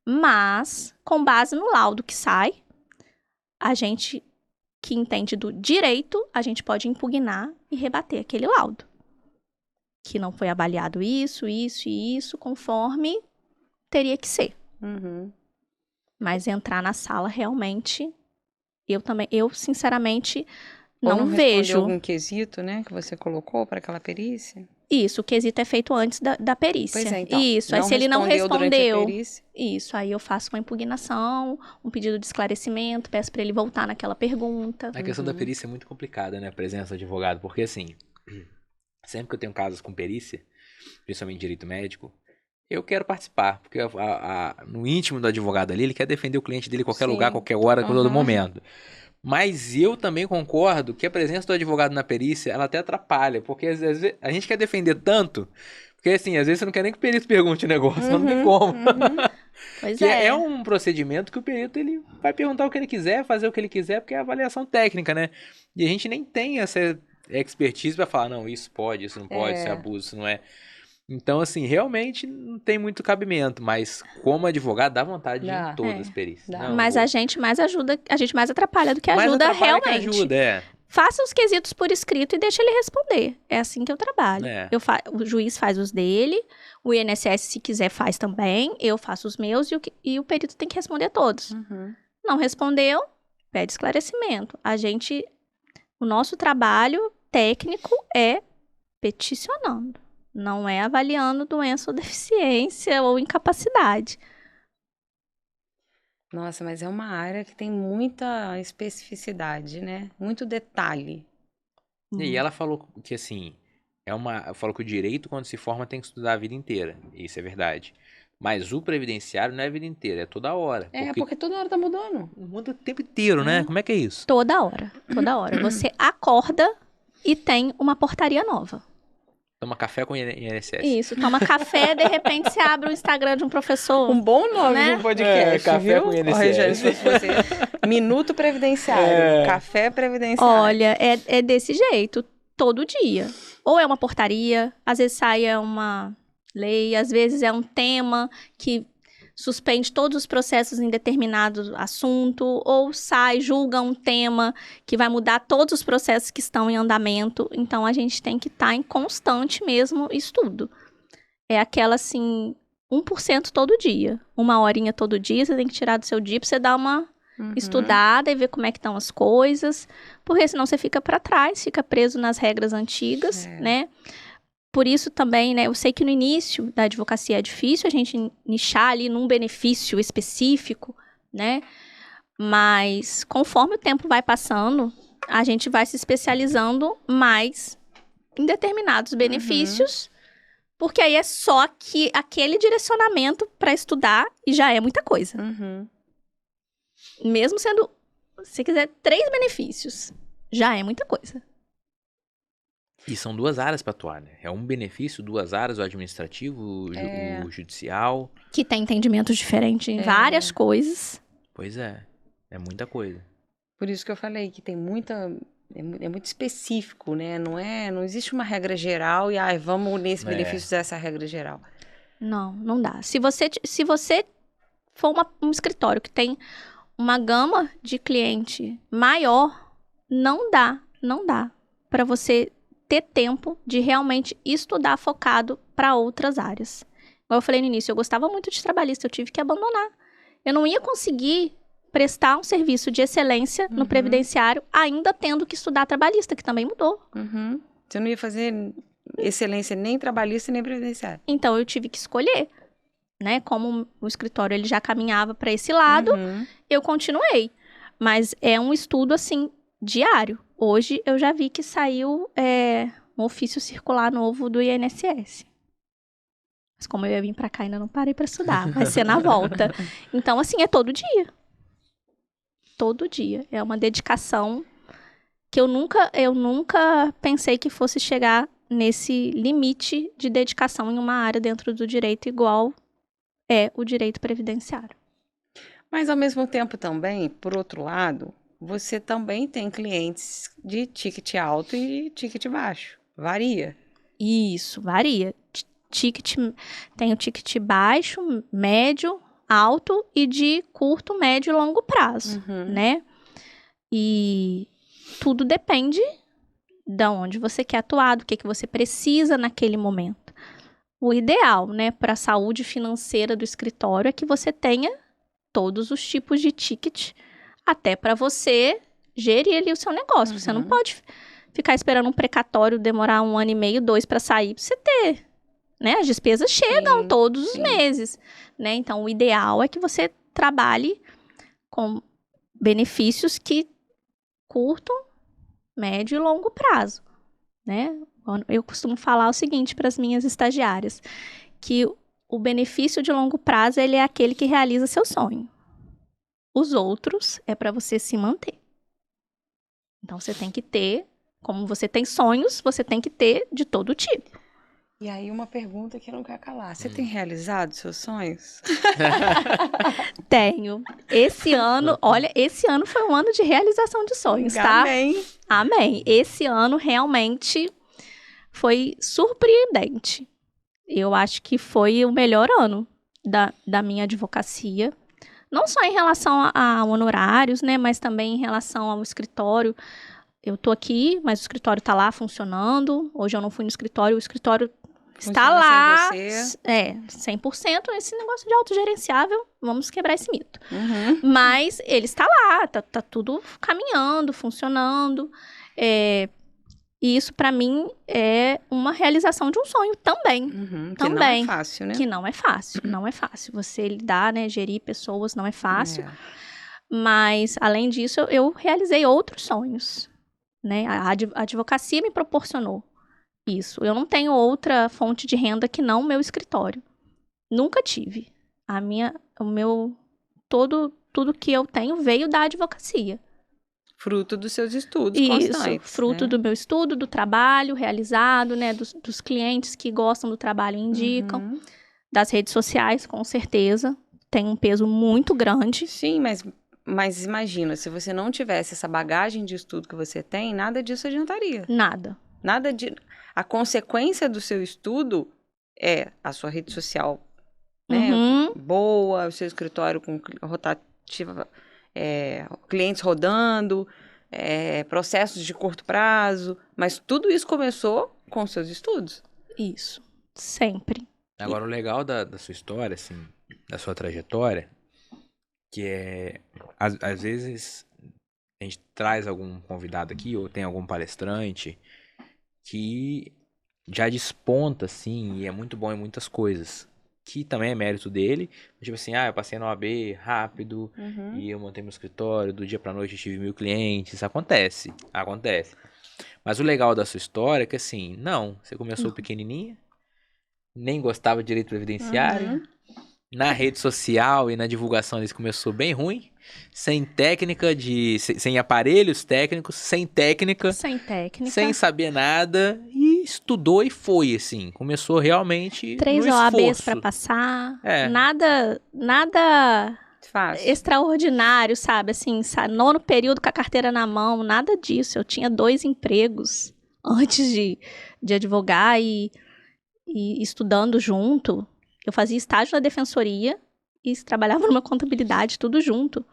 Mas, com base no laudo que sai, a gente que entende do direito, a gente pode impugnar e rebater aquele laudo. Que não foi avaliado isso, isso e isso, conforme teria que ser. Mas entrar na sala, realmente, eu sinceramente, não vejo. Algum quesito, né, que você colocou para aquela perícia? Isso, o quesito é feito antes da perícia. Pois é, então. Isso, aí se ele não respondeu, isso, aí eu faço uma impugnação, um pedido de esclarecimento, peço para ele voltar naquela pergunta. A questão da perícia é muito complicada, né? A presença do advogado, porque assim, sempre que eu tenho casos com perícia, principalmente direito médico, eu quero participar, porque no íntimo do advogado ali, ele quer defender o cliente dele em qualquer lugar, qualquer hora, a todo momento. Mas eu também concordo que a presença do advogado na perícia, ela até atrapalha, porque às vezes a gente quer defender tanto, porque assim, às vezes você não quer nem que o perito pergunte o negócio, não tem como. Pois Que é é. um procedimento que o perito ele vai perguntar o que ele quiser, fazer o que ele quiser, porque é avaliação técnica, né? E a gente nem tem essa expertise pra falar, não, isso pode, isso não pode, isso é abuso, isso não é. Então, assim, realmente não tem muito cabimento, mas como advogado dá vontade de ir em todas as perícias. dá. Não, Mas vou. a gente mais ajuda, a gente mais atrapalha do que Mais ajuda atrapalha que realmente. ajuda, é. Faça os quesitos por escrito e deixa ele responder. É assim que eu trabalho. É. O juiz faz os dele, o INSS, se quiser, faz também. Eu faço os meus e o perito tem que responder todos. Não respondeu, pede esclarecimento. O nosso trabalho técnico é peticionando. Não é avaliando doença ou deficiência ou incapacidade. Nossa, mas é uma área que tem muita especificidade, né? Muito detalhe. E ela falou que, assim, falou que o direito, quando se forma, tem que estudar a vida inteira. Isso é verdade. Mas o previdenciário não é a vida inteira, é toda hora. Porque toda hora tá mudando. Muda o tempo inteiro, né? Como é que é isso? Toda hora, toda hora. Você acorda e tem uma portaria nova. Toma café com INSS. Isso, toma café, de repente você abre o Instagram de um professor. Um bom nome Né? de um podcast, Café viu? com INSS. Ó, Regiane, se fosse você. Minuto previdenciário. Café previdenciário. Olha, é desse jeito, todo dia. Ou é uma portaria, às vezes sai uma lei, às vezes é um tema que suspende todos os processos em determinado assunto, ou julga um tema que vai mudar todos os processos que estão em andamento. Então, a gente tem que estar em constante mesmo estudo. É aquela, assim, 1% todo dia. 1 horinha todo dia, você tem que tirar do seu dia pra você dar uma estudada e ver como é que estão as coisas, porque senão você fica para trás, fica preso nas regras antigas, né? Por isso também, né, eu sei que no início da advocacia é difícil a gente nichar ali num benefício específico, né? Mas conforme o tempo vai passando, a gente vai se especializando mais em determinados benefícios, porque aí é só aquele direcionamento para estudar e já é muita coisa. Mesmo sendo, se quiser, 3 benefícios, já é muita coisa. E são 2 áreas para atuar, né? É um benefício, 2 áreas, o administrativo, o judicial. Que tem entendimentos diferentes em várias coisas. Pois é, é muita coisa. Por isso que eu falei que tem muita... É muito específico, né? Não existe uma regra geral e, vamos nesse benefício usar essa regra geral. Não dá. Se você for um escritório que tem uma gama de cliente maior, não dá para você ter tempo de realmente estudar focado para outras áreas. Como eu falei no início, eu gostava muito de trabalhista, eu tive que abandonar. Eu não ia conseguir prestar um serviço de excelência no previdenciário, ainda tendo que estudar trabalhista, que também mudou. Você não ia fazer excelência nem trabalhista, nem previdenciário. Então, eu tive que escolher, né? Como o escritório ele já caminhava para esse lado, eu continuei. Mas é um estudo, assim, diário. Hoje, eu já vi que saiu um ofício circular novo do INSS. Mas como eu ia vir para cá, ainda não parei para estudar. Vai ser na volta. Então, assim, é todo dia. Todo dia. É uma dedicação que eu nunca pensei que fosse chegar nesse limite de dedicação em uma área dentro do direito igual é o direito previdenciário. Mas, ao mesmo tempo, também, por outro lado, você também tem clientes de ticket alto e ticket baixo. Varia. Isso, varia. Tem o ticket baixo, médio, alto e de curto, médio e longo prazo, né? E tudo depende de onde você quer atuar, do que você precisa naquele momento. O ideal, né, para a saúde financeira do escritório é que você tenha todos os tipos de ticket, até para você gerir ali o seu negócio. Você não pode ficar esperando um precatório demorar 1 ano e meio, 2 para sair, para você ter, né? As despesas chegam todos os meses, né? Então, o ideal é que você trabalhe com benefícios que curto, médio e longo prazo, né? Eu costumo falar o seguinte para as minhas estagiárias, que o benefício de longo prazo ele é aquele que realiza seu sonho. Os outros é para você se manter. Então, você tem que ter, como você tem sonhos, você tem que ter de todo tipo. E aí, uma pergunta que eu não quero calar. Você tem realizado seus sonhos? Tenho. Esse ano, olha, esse ano foi um ano de realização de sonhos, tá? Amém. Amém. Esse ano realmente foi surpreendente. Eu acho que foi o melhor ano da minha advocacia. Não só em relação a honorários, né? Mas também em relação ao escritório. Eu tô aqui, mas o escritório tá lá funcionando. Hoje eu não fui no escritório, o escritório está Funciona lá. sem você. 100% esse negócio de autogerenciável. Vamos quebrar esse mito. Uhum. Mas ele está lá, tá tudo caminhando, funcionando. E isso, pra mim, é uma realização de um sonho também. Uhum. Que não é Também. fácil, né? Que não é fácil, não é fácil. Você lidar, né, gerir pessoas não é fácil. É. Mas, além disso, eu realizei outros sonhos, né? A advocacia me proporcionou isso. Eu não tenho outra fonte de renda que não o meu escritório. Nunca tive. Tudo que eu tenho veio da advocacia. Fruto dos seus estudos Isso, constantes. fruto né? do meu estudo, do trabalho realizado, né? Dos clientes que gostam do trabalho e indicam. Uhum. Das redes sociais, com certeza. Tem um peso muito grande. Sim, mas imagina, se você não tivesse essa bagagem de estudo que você tem, nada disso adiantaria. Nada. Nada de... A consequência do seu estudo é a sua rede social, né? Uhum. Boa, o seu escritório com rotativa, clientes rodando, processos de curto prazo, mas tudo isso começou com seus estudos. Isso. Sempre. Agora, o legal da sua história, assim, da sua trajetória, que é, às vezes, a gente traz algum convidado aqui, ou tem algum palestrante, que já desponta, assim, e é muito bom em muitas coisas, que também é mérito dele, tipo assim, eu passei na OAB rápido, e eu montei meu escritório, do dia pra noite eu tive 1000 clientes, acontece. Mas o legal da sua história é que, assim, não, você começou pequenininha, nem gostava de direito previdenciário, na rede social e na divulgação eles começou bem ruim, sem técnica, sem aparelhos técnicos, sem técnica, Sem técnica. sem saber nada, e estudou e foi, assim, começou realmente 3 no OABs esforço. pra passar. É. Nada Fácil. extraordinário, sabe? Assim, nono período com a carteira na mão, nada disso. Eu tinha 2 empregos antes de advogar e estudando junto. Eu fazia estágio na defensoria e trabalhava numa contabilidade, tudo junto.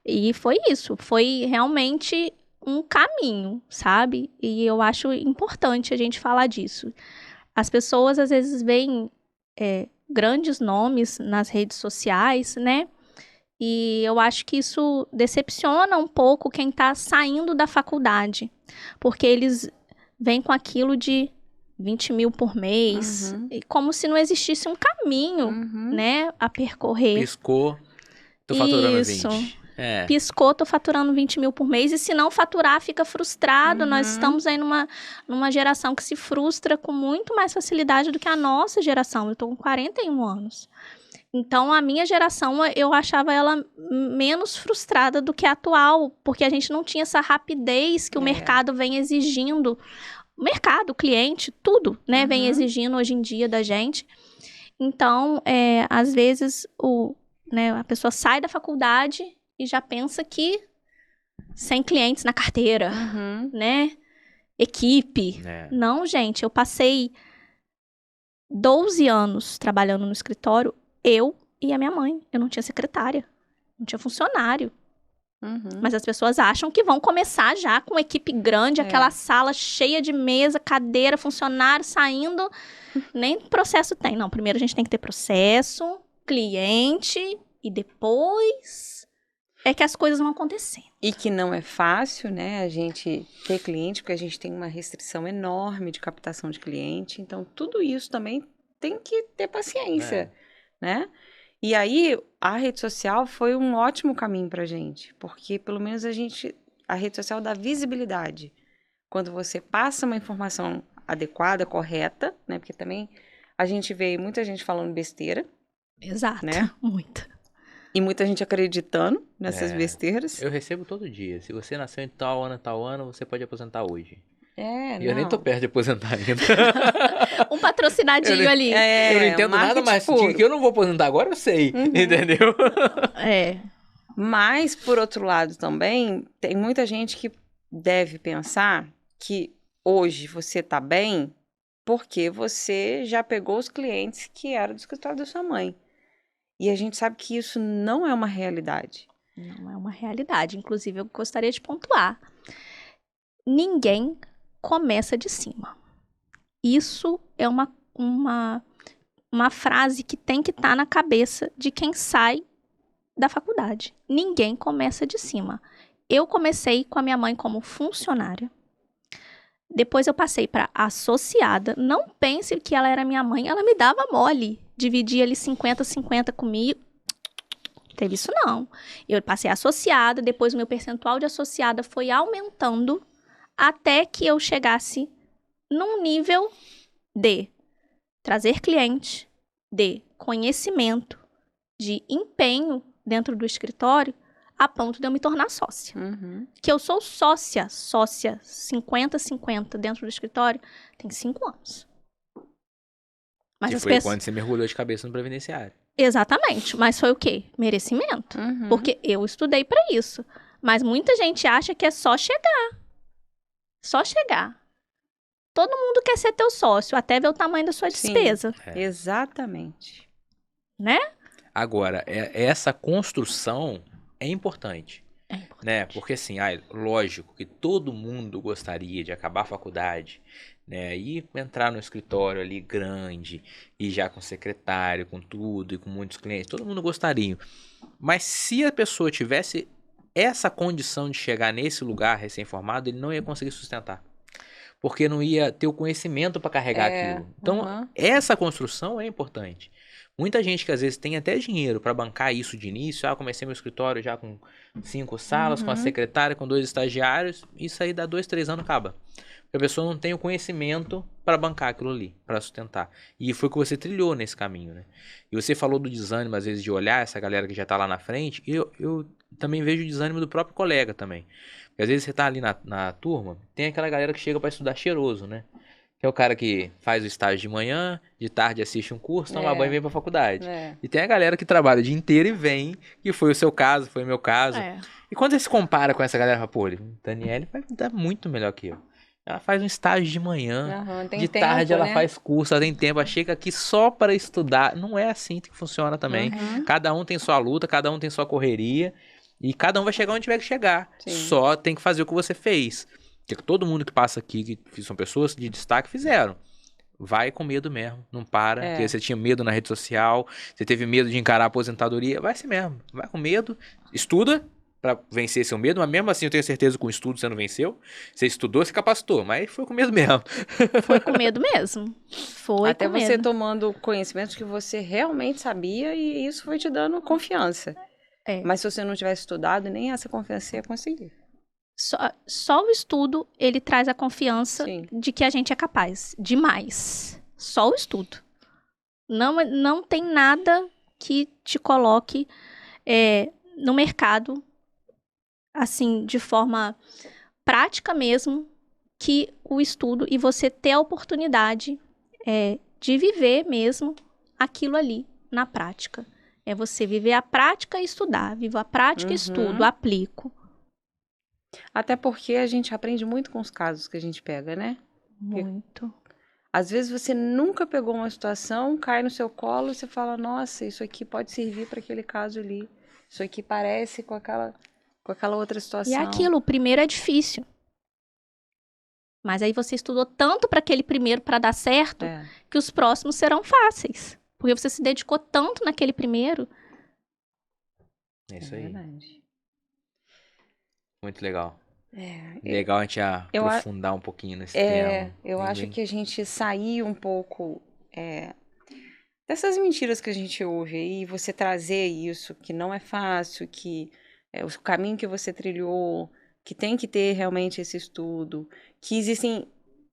E foi isso, foi realmente um caminho, sabe? E eu acho importante a gente falar disso. As pessoas, às vezes, veem grandes nomes nas redes sociais, né? E eu acho que isso decepciona um pouco quem tá saindo da faculdade. Porque eles vêm com aquilo de 20 mil por mês, e como se não existisse um caminho, né, a percorrer. Piscou, tô faturando Isso. 20. Piscou, tô faturando 20 mil por mês, e se não faturar, fica frustrado. Nós estamos aí numa geração que se frustra com muito mais facilidade do que a nossa geração. Eu tô com 41 anos. Então, a minha geração, eu achava ela menos frustrada do que a atual, porque a gente não tinha essa rapidez que o mercado vem exigindo. O mercado, o cliente, tudo, né, vem exigindo hoje em dia da gente. Então, às vezes, a pessoa sai da faculdade e já pensa que 100 clientes na carteira, né? Equipe. Não, gente, eu passei 12 anos trabalhando no escritório, eu e a minha mãe. Eu não tinha secretária, não tinha funcionário. Mas as pessoas acham que vão começar já com uma equipe grande, aquela sala cheia de mesa, cadeira, funcionário saindo. Nem processo tem. Não, primeiro a gente tem que ter processo, cliente, e depois é que as coisas vão acontecer. E que não é fácil, né, a gente ter cliente, porque a gente tem uma restrição enorme de captação de cliente. Então, tudo isso também tem que ter paciência, né? E aí, a rede social foi um ótimo caminho pra gente, porque pelo menos a rede social dá visibilidade. Quando você passa uma informação adequada, correta, né? Porque também a gente vê muita gente falando besteira. Exato, né? Muita. E muita gente acreditando nessas besteiras. Eu recebo todo dia. Se você nasceu em tal ano, você pode aposentar hoje. É, E eu nem tô não. perto de aposentar ainda. Um patrocinadinho ali. Eu não entendo nada, marketing mas puro. que eu não vou aposentar agora, eu sei. Uhum. Entendeu? É. Mas, por outro lado também, tem muita gente que deve pensar que hoje você tá bem porque você já pegou os clientes que eram do escritório da sua mãe. E a gente sabe que isso não é uma realidade. Não é uma realidade. Inclusive, eu gostaria de pontuar. Ninguém começa de cima. Isso é uma frase que tem que estar na cabeça de quem sai da faculdade. Ninguém começa de cima. Eu comecei com a minha mãe como funcionária. Depois eu passei para associada. Não pense que ela era minha mãe, ela me dava mole. Dividia ali 50-50 comigo. Teve isso não. Eu passei associada, depois o meu percentual de associada foi aumentando até que eu chegasse num nível de trazer cliente, de conhecimento, de empenho dentro do escritório, a ponto de eu me tornar sócia. Uhum. Que eu sou sócia 50-50 dentro do escritório, tem 5 anos. Mas Que as foi pessoas... quando você mergulhou de cabeça no previdenciário. Exatamente, mas foi o quê? Merecimento. Uhum. Porque eu estudei para isso. Mas muita gente acha que é só chegar. Só chegar. Todo mundo quer ser teu sócio, até ver o tamanho da sua Sim. despesa, Exatamente. né? Agora, essa construção é importante. É importante. Né? Porque assim, lógico que todo mundo gostaria de acabar a faculdade, né? E entrar no escritório ali grande, e já com secretário, com tudo, e com muitos clientes, todo mundo gostaria. Mas se a pessoa tivesse essa condição de chegar nesse lugar recém-formado, ele não ia conseguir sustentar. Porque não ia ter o conhecimento para carregar aquilo. Então, essa construção é importante. Muita gente que às vezes tem até dinheiro para bancar isso de início. Comecei meu escritório já com 5 salas, com a secretária, com 2 estagiários. Isso aí dá 2, 3 anos, acaba. Porque a pessoa não tem o conhecimento para bancar aquilo ali, para sustentar. E foi o que você trilhou nesse caminho, né? E você falou do desânimo, às vezes, de olhar essa galera que já tá lá na frente. E eu também vejo o desânimo do próprio colega também. Porque às vezes você tá ali na turma, tem aquela galera que chega para estudar cheiroso, né? Que é o cara que faz o estágio de manhã, de tarde assiste um curso, toma banho e vem pra faculdade. E tem a galera que trabalha o dia inteiro e vem, que foi o seu caso, foi o meu caso. E quando você se compara com essa galera, pô, Daniele vai dar muito melhor que eu. Ela faz um estágio de manhã, de tarde ela faz curso, ela tem tempo, ela chega aqui só para estudar. Não é assim que funciona também. Cada um tem sua luta, cada um tem sua correria, e cada um vai chegar onde tiver que chegar. Sim. Só tem que fazer o que você fez. Porque todo mundo que passa aqui, que são pessoas de destaque, fizeram. Vai com medo mesmo, não para. Porque você tinha medo na rede social, você teve medo de encarar a aposentadoria, vai assim mesmo. Vai com medo, estuda pra vencer seu medo, mas mesmo assim eu tenho certeza que com o estudo você não venceu. Você estudou, se capacitou, mas foi com medo mesmo. Foi com medo mesmo. Foi Até com você medo. tomando conhecimentos que você realmente sabia e isso foi te dando confiança. Mas se você não tivesse estudado, nem essa confiança ia conseguir. Só o estudo, ele traz a confiança de que a gente é capaz. Demais. Só o estudo. Não tem nada que te coloque no mercado, assim, de forma prática mesmo, que o estudo e você ter a oportunidade de viver mesmo aquilo ali na prática. É você viver a prática e estudar. Vivo a prática e estudo, aplico. Até porque a gente aprende muito com os casos que a gente pega, né? Muito. Às vezes você nunca pegou uma situação, cai no seu colo e você fala, nossa, isso aqui pode servir para aquele caso ali. Isso aqui parece com aquela outra situação. E aquilo, o primeiro é difícil. Mas aí você estudou tanto para aquele primeiro para dar certo, que os próximos serão fáceis. Porque você se dedicou tanto naquele primeiro. É isso aí. Verdade. Muito legal. Legal a gente aprofundar um pouquinho nesse tema. Eu acho que a gente sair um pouco dessas mentiras que a gente ouve aí, você trazer isso, que não é fácil, que o caminho que você trilhou, que tem que ter realmente esse estudo, que existem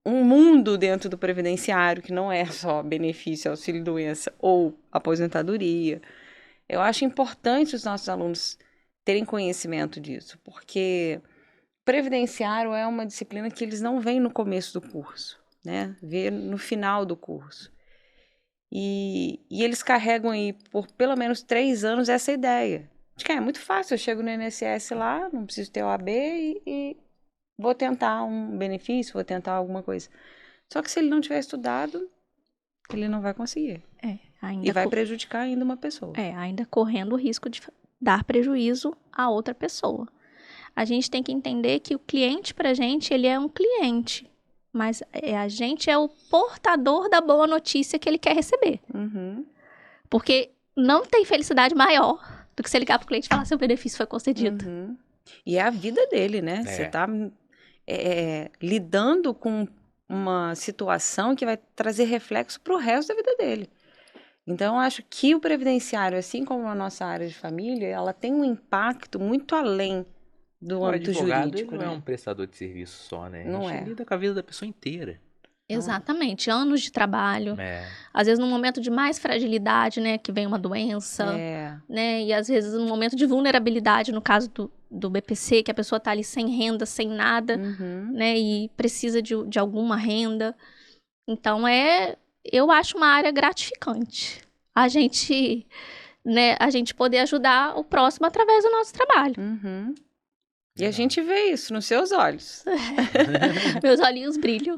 um mundo dentro do previdenciário, que não é só benefício, auxílio-doença ou aposentadoria. Eu acho importante os nossos alunos terem conhecimento disso, porque previdenciário é uma disciplina que eles não veem no começo do curso, né? Vê no final do curso. E eles carregam aí por pelo menos 3 anos essa ideia. De que é muito fácil, eu chego no INSS lá, não preciso ter OAB e vou tentar um benefício, vou tentar alguma coisa. Só que se ele não tiver estudado, ele não vai conseguir. Ainda E vai prejudicar ainda uma pessoa. ainda correndo o risco de dar prejuízo a outra pessoa. A gente tem que entender que o cliente, pra gente, ele é um cliente. Mas a gente é o portador da boa notícia que ele quer receber. Uhum. Porque não tem felicidade maior do que você ligar pro cliente e falar seu benefício foi concedido. Uhum. E é a vida dele, né? Você tá lidando com uma situação que vai trazer reflexo pro resto da vida dele. Então, eu acho que o previdenciário, assim como a nossa área de família, ela tem um impacto muito além do O âmbito advogado jurídico, ele né? não é um prestador de serviço só, né? A Não gente é. lida com a vida da pessoa inteira. Exatamente. Anos de trabalho. É. Às vezes, num momento de mais fragilidade, né? Que vem uma doença. Né? E às vezes, num momento de vulnerabilidade, no caso do BPC, que a pessoa tá ali sem renda, sem nada, né? E precisa de alguma renda. Então, eu acho uma área gratificante. A gente poder ajudar o próximo através do nosso trabalho. Uhum. E a gente vê isso nos seus olhos. Meus olhinhos brilham.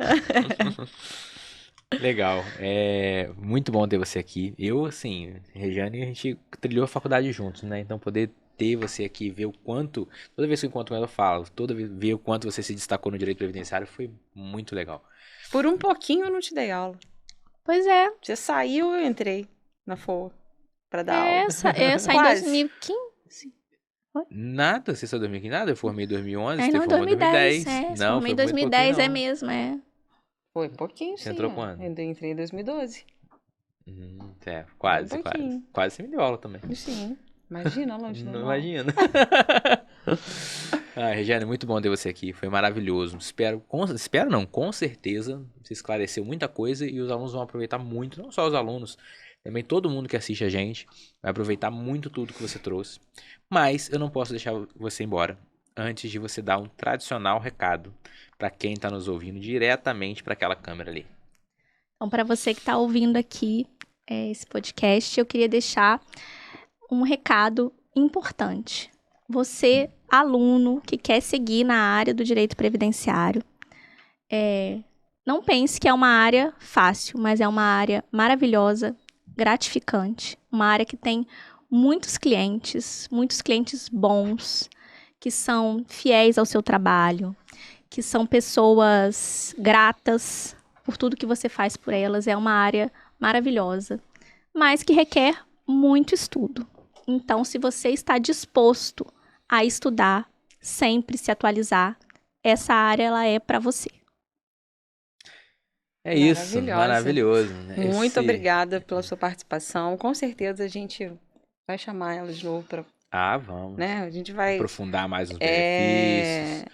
Legal. É muito bom ter você aqui. Eu, assim, Regiane, a gente trilhou a faculdade juntos, né? Então poder ter você aqui, ver o quanto... Toda vez que eu encontro com ela, eu falo. Toda vez ver o quanto você se destacou no direito previdenciário foi muito legal. Por um pouquinho eu não te dei aula. Pois é. Você saiu, eu entrei na FOA pra dar aula. Eu saí em 2015. Nada, você saiu em 2015? Nada, eu formei em 2011, Não, você formou em 2010. Não, formei em 2010, é mesmo, Foi pouquinho, Você sim. entrou quando? Eu entrei em 2012. Quase, Um pouquinho. Quase você me deu aula também. Sim. Imagina, longe Não normal. imagina. Regiane, muito bom ter você aqui. Foi maravilhoso. Com certeza você esclareceu muita coisa e os alunos vão aproveitar muito, não só os alunos, também todo mundo que assiste a gente vai aproveitar muito tudo que você trouxe. Mas eu não posso deixar você embora antes de você dar um tradicional recado para quem está nos ouvindo diretamente para aquela câmera ali. Então, para você que está ouvindo aqui esse podcast, eu queria deixar um recado importante. Você, aluno que quer seguir na área do direito previdenciário, não pense que é uma área fácil, mas é uma área maravilhosa, gratificante, uma área que tem muitos clientes bons, que são fiéis ao seu trabalho, que são pessoas gratas por tudo que você faz por elas. É uma área maravilhosa, mas que requer muito estudo. Então, se você está disposto a estudar, sempre se atualizar, essa área ela é para você. É isso, maravilhoso. Né? Muito obrigada pela sua participação. Com certeza a gente vai chamar ela de novo para... vamos. Né? A gente vai aprofundar mais os benefícios,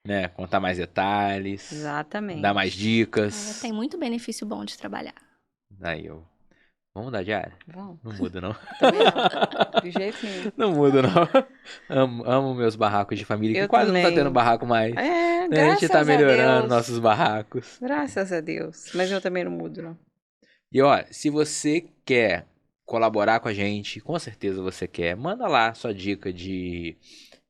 né? Contar mais detalhes. Exatamente. Dar mais dicas. Tem muito benefício bom de trabalhar. Vamos mudar de área? Vamos. Não muda, não. Também não. De jeito nenhum. Não muda, não. Amo meus barracos de família, que quase também. Não tá tendo barraco mais. Graças a gente tá melhorando Deus. nossos barracos. Graças a Deus. Mas eu também não mudo, não. E ó, se você quer colaborar com a gente, com certeza você quer, manda lá sua dica de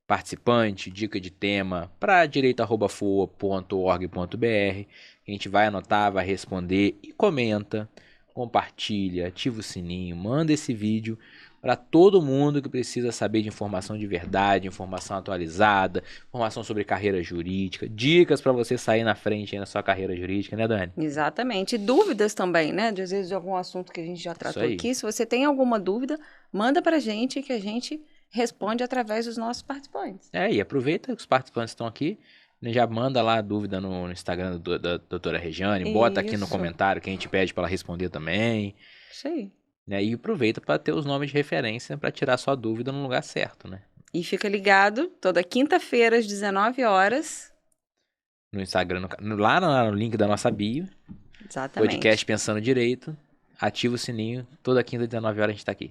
participante, dica de tema para direito@foa.org.br. A gente vai anotar, vai responder e comenta. Compartilha, ativa o sininho, manda esse vídeo para todo mundo que precisa saber de informação de verdade, informação atualizada, informação sobre carreira jurídica, dicas para você sair na frente aí na sua carreira jurídica, né, Dani? Exatamente. E dúvidas também, né? Às vezes de algum assunto que a gente já tratou aqui. Se você tem alguma dúvida, manda pra gente que a gente responde através dos nossos participantes. E aproveita que os participantes estão aqui. Já manda lá a dúvida no Instagram da doutora Regiane, bota aqui no comentário que a gente pede para ela responder também. Isso aí. Né? E aproveita para ter os nomes de referência para tirar sua dúvida no lugar certo, né? E fica ligado, toda quinta-feira às 19 horas. No Instagram, lá no link da nossa bio. Exatamente. Podcast Pensando Direito. Ativa o sininho, toda quinta às 19 horas a gente tá aqui.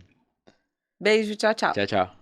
Beijo, tchau, tchau. Tchau, tchau.